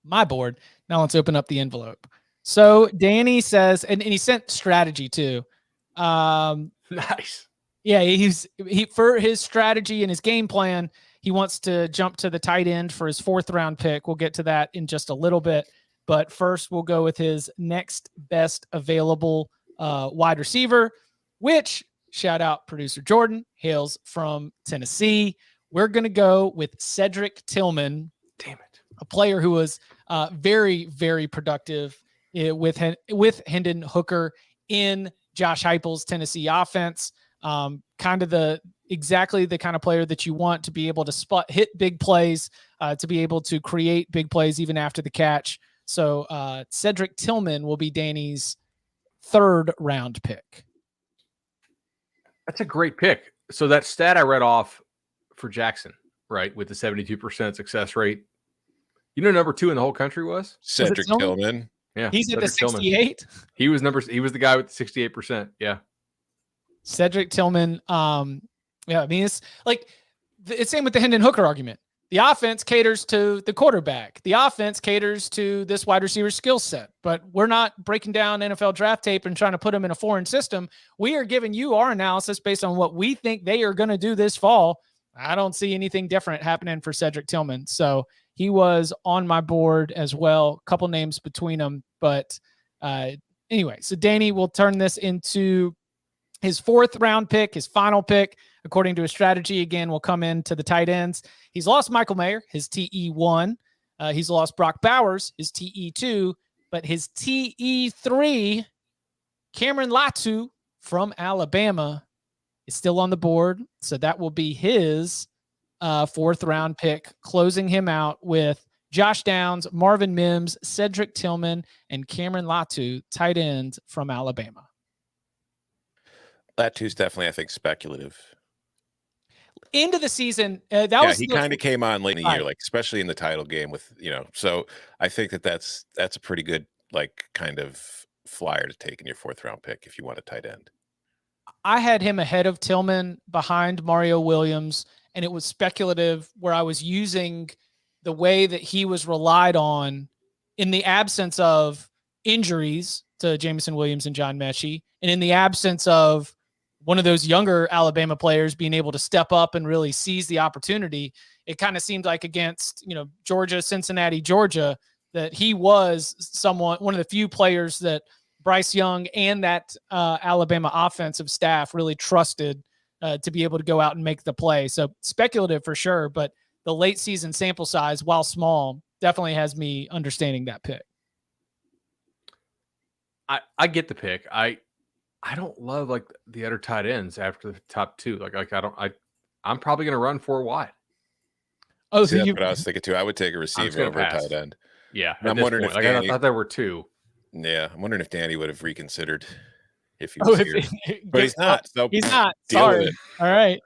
my board. Now let's open up the envelope. So Danny says, and he sent strategy too. Nice. Yeah, he for his strategy and his game plan, he wants to jump to the tight end for his 4th round pick. We'll get to that in just a little bit, but first we'll go with his next best available wide receiver, which, shout out producer Jordan, hails from Tennessee. We're going to go with Cedric Tillman. Damn it. A player who was very, very productive with Hendon Hooker in Josh Heupel's Tennessee offense. Kind of exactly the kind of player that you want to be able to hit big plays, to be able to create big plays even after the catch. So Cedric Tillman will be Danny's 3rd round pick. That's a great pick. So that stat I read off for Jackson, right, with the 72% success rate, number 2 in the whole country was Cedric Tillman. Yeah, he's at the 68. He was the guy with the 68%. Yeah, Cedric Tillman. I mean, it's like it's same with the Hendon Hooker argument. The offense caters to the quarterback. The offense caters to this wide receiver skill set. But we're not breaking down NFL draft tape and trying to put them in a foreign system. We are giving you our analysis based on what we think they are going to do this fall. I don't see anything different happening for Cedric Tillman. So he was on my board as well. A couple names between them. But anyway, so Danny will turn this into his 4th round pick, his final pick. According to his strategy, again, will come into the tight ends. He's lost Michael Meyer, his TE1. He's lost Brock Bowers, his TE2. But his TE3, Cameron Latu from Alabama, is still on the board. So that will be his 4th round pick, closing him out with Josh Downs, Marvin Mims, Cedric Tillman, and Cameron Latu, tight end from Alabama. Latu's definitely, I think, speculative. end of the season, he kind of came on late in the year, like especially in the title game with, so I think that's a pretty good, like, kind of flyer to take in your 4th round pick if you want a tight end. I had him ahead of Tillman, behind Mario Williams, and it was speculative where I was using the way that he was relied on in the absence of injuries to Jameson Williams and John Mechie, and in the absence of one of those younger Alabama players being able to step up and really seize the opportunity. It kind of seemed like against, Georgia, Cincinnati, Georgia, that he was one of the few players that Bryce Young and that Alabama offensive staff really trusted to be able to go out and make the play. So speculative for sure, but the late season sample size, while small, definitely has me understanding that pick. I get the pick. I don't love like the other tight ends after the top 2. I'm probably going to run 4 wide. Oh, so that's what I was thinking too. I would take a receiver over a tight end. Yeah. I'm wondering if I thought there were 2. Yeah. I'm wondering if Danny would have reconsidered if he was here. But he's not. So he's not. Sorry. All right.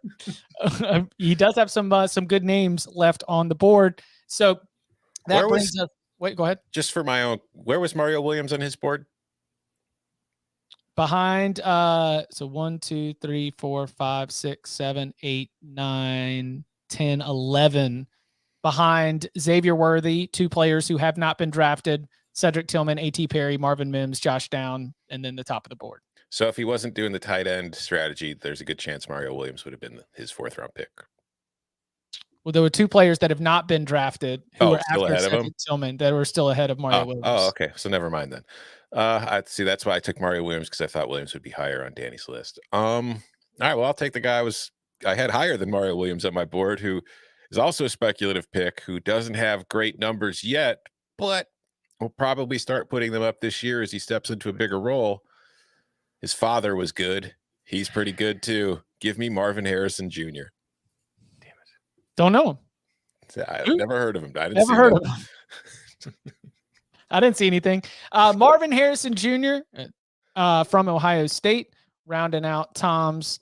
He does have some good names left on the board. So that brings us. Wait, go ahead. Just for my own, where was Mario Williams on his board? Behind, so 1, 2, 3, 4, 5, 6, 7, 8, 9, 10, 11. Behind Xavier Worthy, 2 players who have not been drafted: Cedric Tillman, A.T. Perry, Marvin Mims, Josh Down, and then the top of the board. So if he wasn't doing the tight end strategy, there's a good chance Mario Williams would have been his 4th round pick. Well, there were 2 players that have not been drafted who were still after ahead Cedric Tillman that were still ahead of Mario Williams. Oh, okay. So never mind then. I see. That's why I took Mario Williams, because I thought Williams would be higher on Danny's list. All right. Well, I'll take the guy I had higher than Mario Williams on my board, who is also a speculative pick, who doesn't have great numbers yet, but will probably start putting them up this year as he steps into a bigger role. His father was good. He's pretty good too. Give me Marvin Harrison Jr. Damn it. Don't know him. I've never heard of him. Never heard of him. I didn't see anything. Marvin Harrison Jr. From Ohio State, rounding out Tom's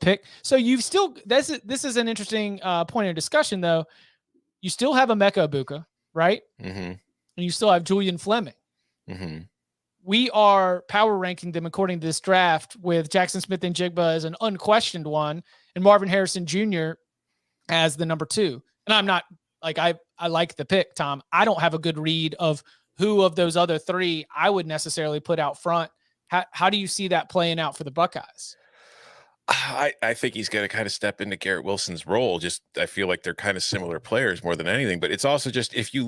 pick. So you've still, this is an interesting point of discussion though. You still have Emeka Egbuka, right? Mm-hmm. And you still have Julian Fleming. Mm-hmm. We are power ranking them according to this draft, with Jackson Smith and Jigba as an unquestioned one, and Marvin Harrison Jr. as the number 2. And I'm not like, I like the pick, Tom. I don't have a good read of who of those other 3 I would necessarily put out front. How do you see that playing out for the Buckeyes? I think he's going to kind of step into Garrett Wilson's role. Just, I feel like they're kind of similar players more than anything, but it's also just, if you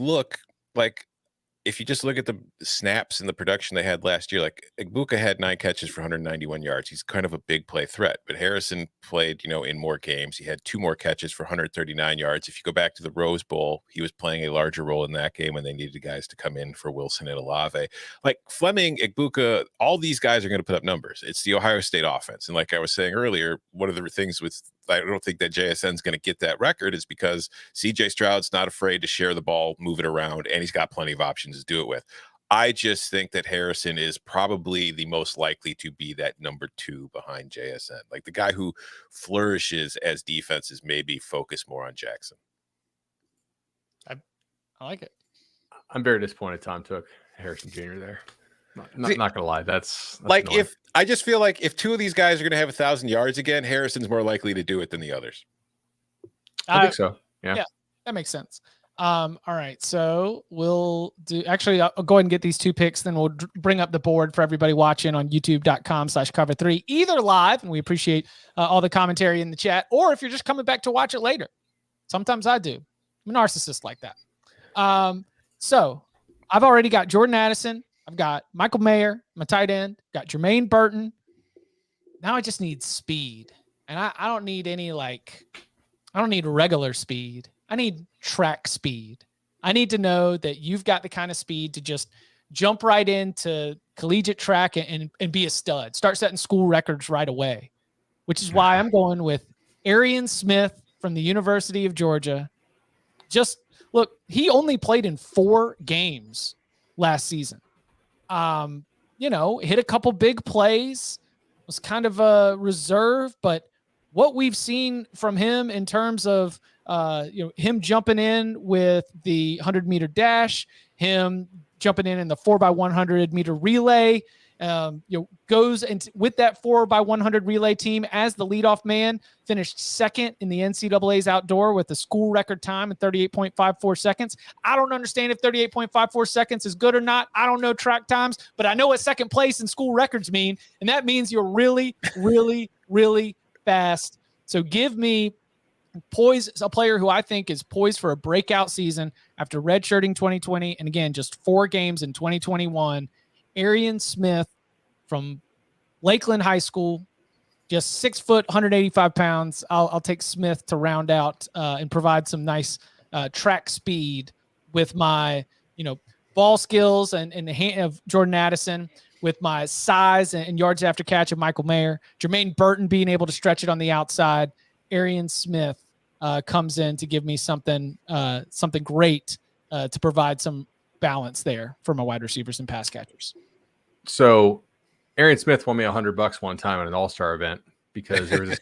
just look at the snaps and the production they had last year, like Egbuka had 9 catches for 191 yards. He's kind of a big play threat, but Harrison played, in more games. He had 2 more catches for 139 yards. If you go back to the Rose Bowl, he was playing a larger role in that game when they needed guys to come in for Wilson and Olave. Like Fleming, Egbuka, all these guys are going to put up numbers. It's the Ohio State offense. And like I was saying earlier, one of the things I don't think that JSN is going to get that record is because CJ Stroud's not afraid to share the ball, move it around, and he's got plenty of options to do it with. I just think that Harrison is probably the most likely to be that number 2 behind JSN, like the guy who flourishes as defenses maybe focus more on Jackson. I like it. I'm very disappointed Tom took Harrison Jr. there. Not gonna lie, that's like annoying. If I just feel like if 2 of these guys are going to have 1,000 yards again, Harrison's more likely to do it than the others. I think so. Yeah, that makes sense. All right, so we'll do. Actually, I'll go ahead and get these 2 picks, then we'll bring up the board for everybody watching on YouTube.com/cover3, either live, and we appreciate all the commentary in the chat, or if you're just coming back to watch it later. Sometimes I do. I'm a narcissist like that. So I've already got Jordan Addison. I've got Michael Meyer, my tight end. Got Jermaine Burton. Now I just need speed. And I don't need I don't need regular speed. I need track speed. I need to know that you've got the kind of speed to just jump right into collegiate track and be a stud. Start setting school records right away, which is why I'm going with Arian Smith from the University of Georgia. Just look, he only played in 4 games last season. Hit a couple big plays, was kind of a reserve, but what we've seen from him in terms of him jumping in with the 100-meter dash, him jumping in the 4x100-meter relay, goes into with that 4x100 relay team as the leadoff man, finished second in the NCAA's outdoor with a school record time at 38.54 seconds. I don't understand if 38.54 seconds is good or not. I don't know track times, but I know what second place in school records mean, and that means you're really, really, really fast. So give me a player who I think is poised for a breakout season after redshirting 2020, and again, just 4 games in 2021. Arian Smith from Lakeland High School, just 6 foot, 185 pounds. I'll take Smith to round out and provide some nice track speed with my, ball skills and the hand of Jordan Addison, with my size and yards after catch of Michael Meyer. Jermaine Burton being able to stretch it on the outside. Arian Smith comes in to give me something great to provide some balance there for my wide receivers and pass catchers. So Arian Smith won me $100 one time at an all-star event because there was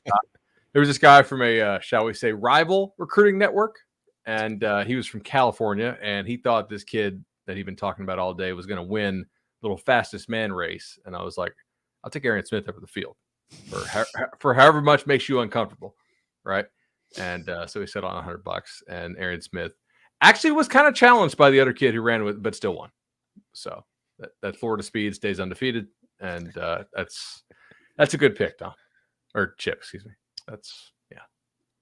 this guy from a, shall we say, rival recruiting network. And he was from California, and he thought this kid that he'd been talking about all day was going to win the little fastest man race. And I was like, I'll take Arian Smith over the field for however much makes you uncomfortable. Right. And so he settled on $100, and Arian Smith actually was kind of challenged by the other kid who ran with, but still won. So that Florida speed stays undefeated. And that's a good pick, Tom, or Chip, excuse me.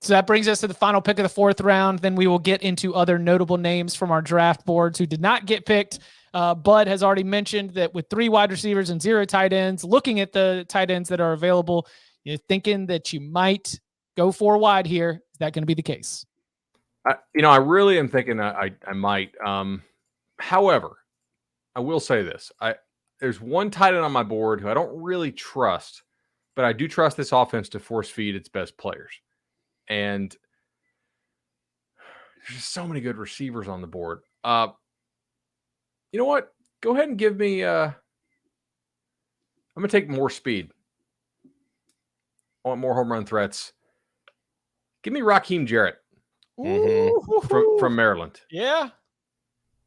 So that brings us to the final pick of the 4th round. Then we will get into other notable names from our draft boards who did not get picked. Bud has already mentioned that with 3 wide receivers and 0 tight ends, looking at the tight ends that are available, you're thinking that you might go 4 wide here. Is that going to be the case? I really am thinking I might. However, I will say this. There's one tight end on my board who I don't really trust, but I do trust this offense to force feed its best players. And there's just so many good receivers on the board. You know what? Go ahead and give me I'm going to take more speed. I want more home run threats. Give me Raheem Jarrett from Maryland. Yeah.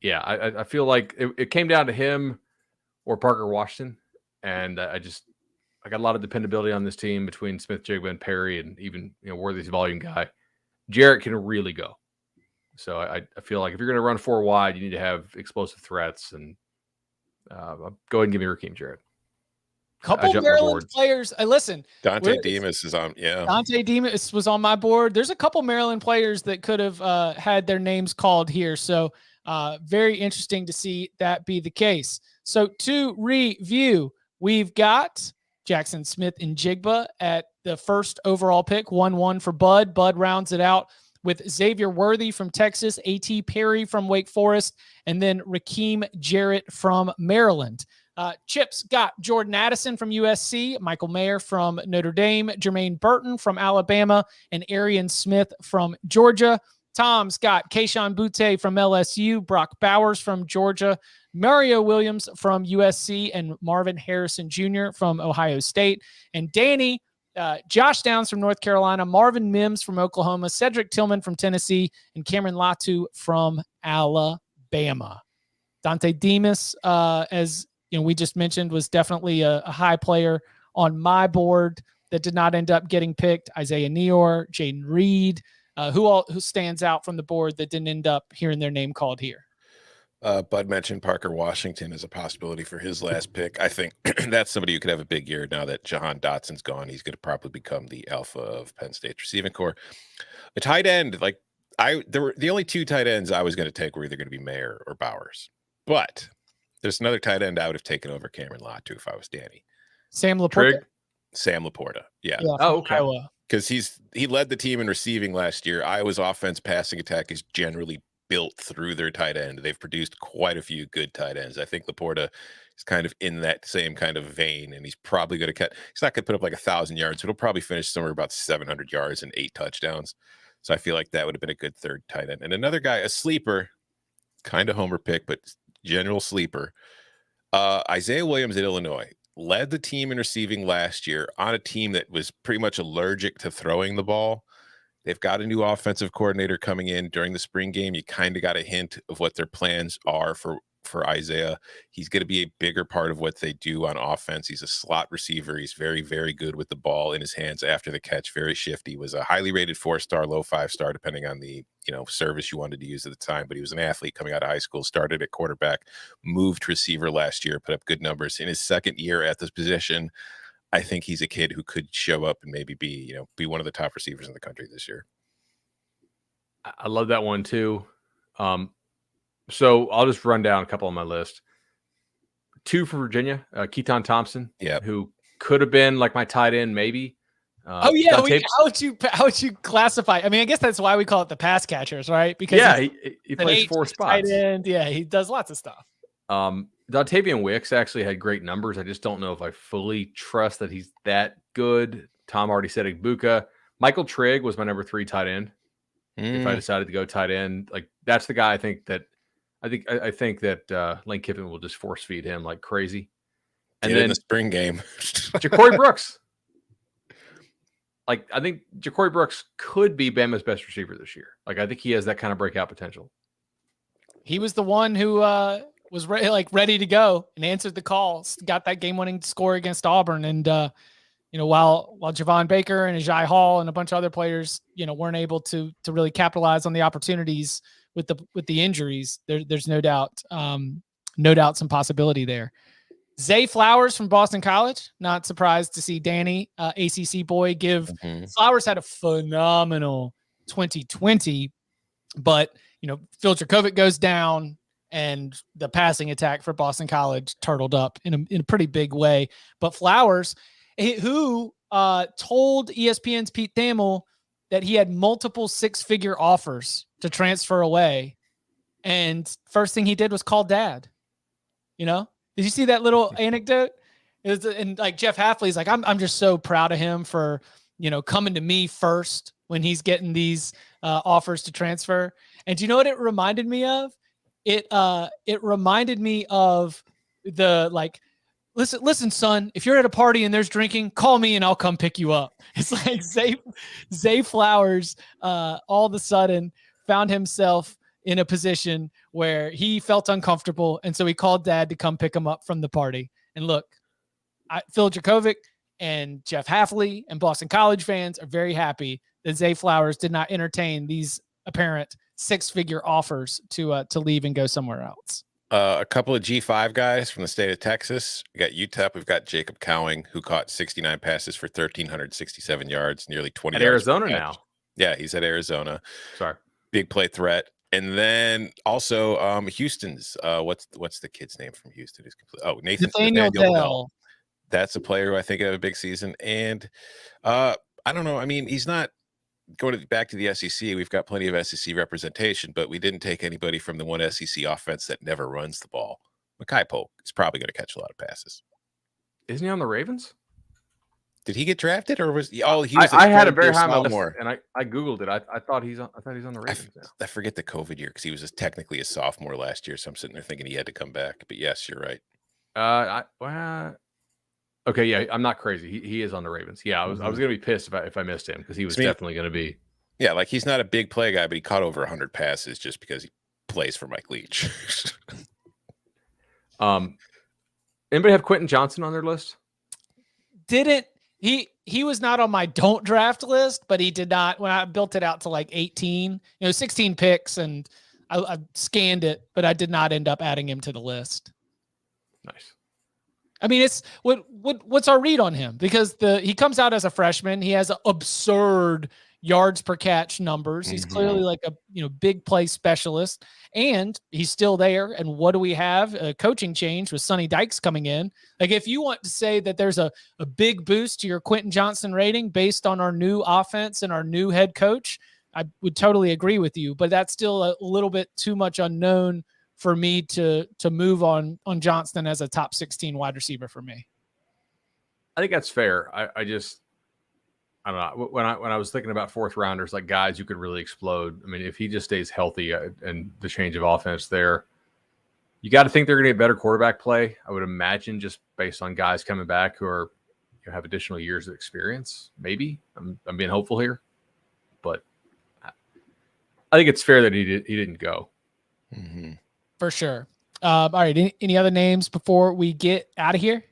Yeah, I feel like it came down to him or Parker Washington. And I got a lot of dependability on this team between Smith, Jigba, and Perry, and even Worthy's volume guy. Jarrett can really go. So I feel like if you're going to run 4 wide, you need to have explosive threats. And go ahead and give me Raheem Jarrett. Couple Maryland players. Listen, Dante Demas is on. Yeah, Dante Demas was on my board. There's a couple Maryland players that could have had their names called here. So very interesting to see that be the case. So to review, we've got Jackson Smith and Jigba at the 1st overall pick, 1-1 for Bud. Bud rounds it out with Xavier Worthy from Texas, A.T. Perry from Wake Forest, and then Raheem Jarrett from Maryland. Chip's got Jordan Addison from USC, Michael Meyer from Notre Dame, Jermaine Burton from Alabama, and Arian Smith from Georgia. Tom's got Keyshawn Butte from LSU, Brock Bowers from Georgia, Mario Williams from USC, and Marvin Harrison Jr. from Ohio State. And Danny, Josh Downs from North Carolina, Marvin Mims from Oklahoma, Cedric Tillman from Tennessee, and Cameron Latu from Alabama. Dante Demas, as we just mentioned, was definitely a high player on my board that did not end up getting picked. Isaiah Neor, Jaden Reed, who stands out from the board that didn't end up hearing their name called here. Bud mentioned Parker Washington as a possibility for his last pick. I think that's somebody who could have a big year now that Jahan Dotson's gone. He's going to probably become the alpha of Penn State's receiving corps. A tight end, there were the only 2 tight ends I was going to take were either going to be Meyer or Bowers. But there's another tight end I would have taken over Cameron Latu if I was Danny. Sam Laporta. Sam Laporta. Yeah. Oh, okay. Because he led the team in receiving last year. Iowa's offense passing attack is generally built through their tight end. They've produced quite a few good tight ends. I think Laporta is kind of in that same kind of vein, and he's probably going to he's not going to put up like 1,000 yards, but he'll probably finish somewhere about 700 yards and 8 touchdowns. So I feel like that would have been a good 3rd tight end. And another guy, a sleeper, kind of homer pick, but general sleeper, Isaiah Williams at Illinois. led the team in receiving last year on a team that was pretty much allergic to throwing the ball. They've got a new offensive coordinator coming in during the spring game. You kind of got a hint of what their plans are for Isaiah. He's going to be a bigger part of what they do on offense. He's a slot receiver. He's very, very good with the ball in his hands after the catch. Very shifty. Was a highly rated 4-star, low 5-star, depending on the service you wanted to use at the time. But he was an athlete coming out of high school. Started at quarterback, moved to receiver last year, put up good numbers in his second year at this position. I think he's a kid who could show up and maybe be one of the top receivers in the country this year. I love that one too. So I'll just run down a couple on my list. 2 for Virginia, Keaton Thompson, who could have been like my tight end, maybe. How would you classify? I mean, I guess that's why we call it the pass catchers, right? Because he plays 4 spots. Tight end. Yeah, he does lots of stuff. Dontavian Wicks actually had great numbers. I just don't know if I fully trust that he's that good. Tom already said Igbuka. Michael Trigg was my number 3 tight end. If I decided to go tight end, like that's the guy I think that Lane Kiffin will just force feed him like crazy. And then in the spring game, Cory Brooks. Like I think Cory Brooks could be Bama's best receiver this year. Like I think he has that kind of breakout potential. He was the one who was ready to go and answered the call, got that game-winning score against Auburn, and while Javon Baker and Ajay Hall and a bunch of other players, weren't able to really capitalize on the opportunities with the injuries, there's no doubt some possibility there. Zay Flowers from Boston College, not surprised to see Danny, ACC boy, give. Flowers had a phenomenal 2020, but Phil Dracovic goes down, and the passing attack for Boston College turtled up in a pretty big way. But Flowers, who told ESPN's Pete Thamel that he had multiple 6-figure offers to transfer away, and first thing he did was call dad. Did you see that little anecdote? And like Jeff Hafley's like, I'm just so proud of him for coming to me first when he's getting these offers to transfer. And do you know what it reminded me of? It reminded me of the like, listen, son, if you're at a party and there's drinking, call me and I'll come pick you up. It's like Zay Flowers all of a sudden found himself in a position where he felt uncomfortable. And so he called dad to come pick him up from the party. And look, Phil Dracovic and Jeff Hafley and Boston College fans are very happy that Zay Flowers did not entertain these apparent 6-figure offers to leave and go somewhere else. A couple of G5 guys from the state of Texas. We got UTEP. We've got Jacob Cowing, who caught 69 passes for 1,367 yards, nearly 20 at yards. Arizona now. Yeah, he's at Arizona. Sorry. Big play threat. And then also Houston's, what's the kid's name from Houston? Nathaniel Dell. That's a player who I think will have a big season. And I don't know. I mean, he's not going back to the SEC. We've got plenty of SEC representation, but we didn't take anybody from the one SEC offense that never runs the ball. Makai Polk is probably going to catch a lot of passes. Isn't he on the Ravens? Did he get drafted, or was he? Oh, he was. I had a very high on my list, and I googled it. I thought he's on the Ravens now. I forget the COVID year because he was technically a sophomore last year. So I'm sitting there thinking he had to come back. But yes, you're right. Okay, yeah, I'm not crazy. He is on the Ravens. Yeah, I was gonna be pissed if I missed him because he was definitely gonna be. Yeah, like he's not a big play guy, but he caught over 100 passes just because he plays for Mike Leach. Anybody have Quentin Johnson on their list? He was not on my don't draft list, but he did not, when I built it out to like 18, 16 picks, and I scanned it, but I did not end up adding him to the list. Nice. I mean, it's what's our read on him? Because he comes out as a freshman. He has absurd yards per catch numbers. He's clearly like a big play specialist, and he's still there. And what do we have? A coaching change with Sonny Dykes coming in. Like, if you want to say that there's a big boost to your Quentin Johnson rating based on our new offense and our new head coach, I would totally agree with you, but that's still a little bit too much unknown for me to move on Johnston as a top 16 wide receiver for me. I think that's fair. I don't know. When I was thinking about 4th rounders, like guys who could really explode. I mean, if he just stays healthy and the change of offense there, You got to think they're going to get better quarterback play, I would imagine, just based on guys coming back who are have additional years of experience. Maybe I'm being hopeful here, but I think it's fair that he didn't go. Mm-hmm. For sure. All right. Any other names before we get out of here?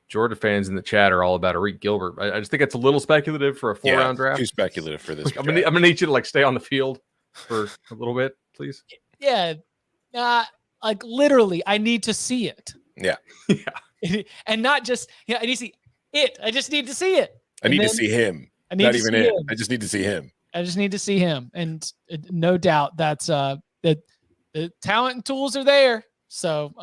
Georgia fans in the chat are all about Arian Gilbert. I just think it's a little speculative for a 4-round draft. Too speculative for this. I'm gonna need you to stay on the field for a little bit, please. Yeah. Literally, I need to see it. Yeah. Yeah. And not just, I need to see it. I just need to see it. I need to see him. I need not to even see it. him. I just need to see him. I just need to see him. And no doubt that's that the talent and tools are there. So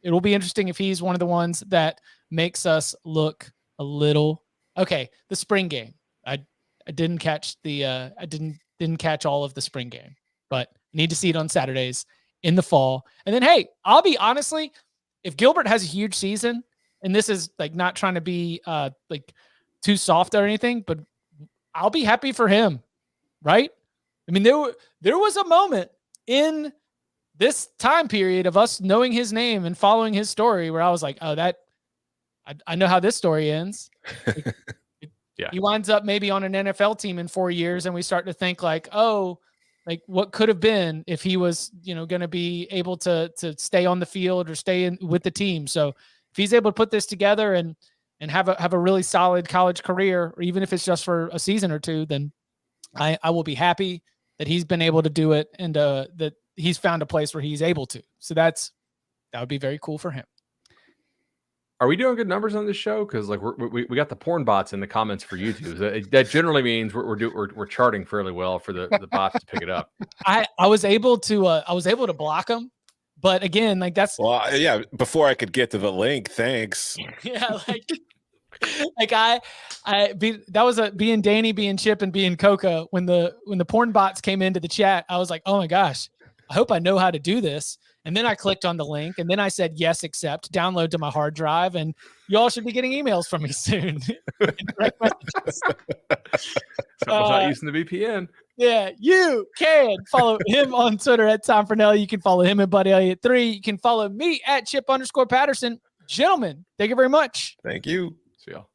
it will be interesting if he's one of the ones that makes us look a little okay. The spring game. I didn't catch I didn't catch all of the spring game, but need to see it on Saturdays in the fall. And then, hey, I'll be honestly, if Gilbert has a huge season, and this is not trying to be too soft or anything, but I'll be happy for him. Right. I mean, there was a moment in this time period of us knowing his name and following his story where I was like, oh, I know how this story ends. Yeah. He winds up maybe on an NFL team in 4 years. And we start to think what could have been if he was, going to be able to stay on the field or stay in with the team. So if he's able to put this together and have a really solid college career, or even if it's just for a season or two, then I will be happy that he's been able to do it and that he's found a place where he's able to. So that would be very cool for him. Are we doing good numbers on this show? Because we got the porn bots in the comments for YouTube. That generally means we're charting fairly well for the bots to pick it up. I was able to block them, but again, that's before I could get to the link. Thanks. Yeah, that was being Danny, being Chip, and being Coca. When the porn bots came into the chat, I was like, oh my gosh, I hope I know how to do this. And then I clicked on the link, and then I said, yes, accept, download to my hard drive, and you all should be getting emails from me soon. Direct messages. Not using the VPN. Yeah, you can follow him on Twitter at Tom Fernelli. You can follow him at Buddy Elliott 3. You can follow me at Chip_Patterson. Gentlemen, thank you very much. Thank you. See y'all.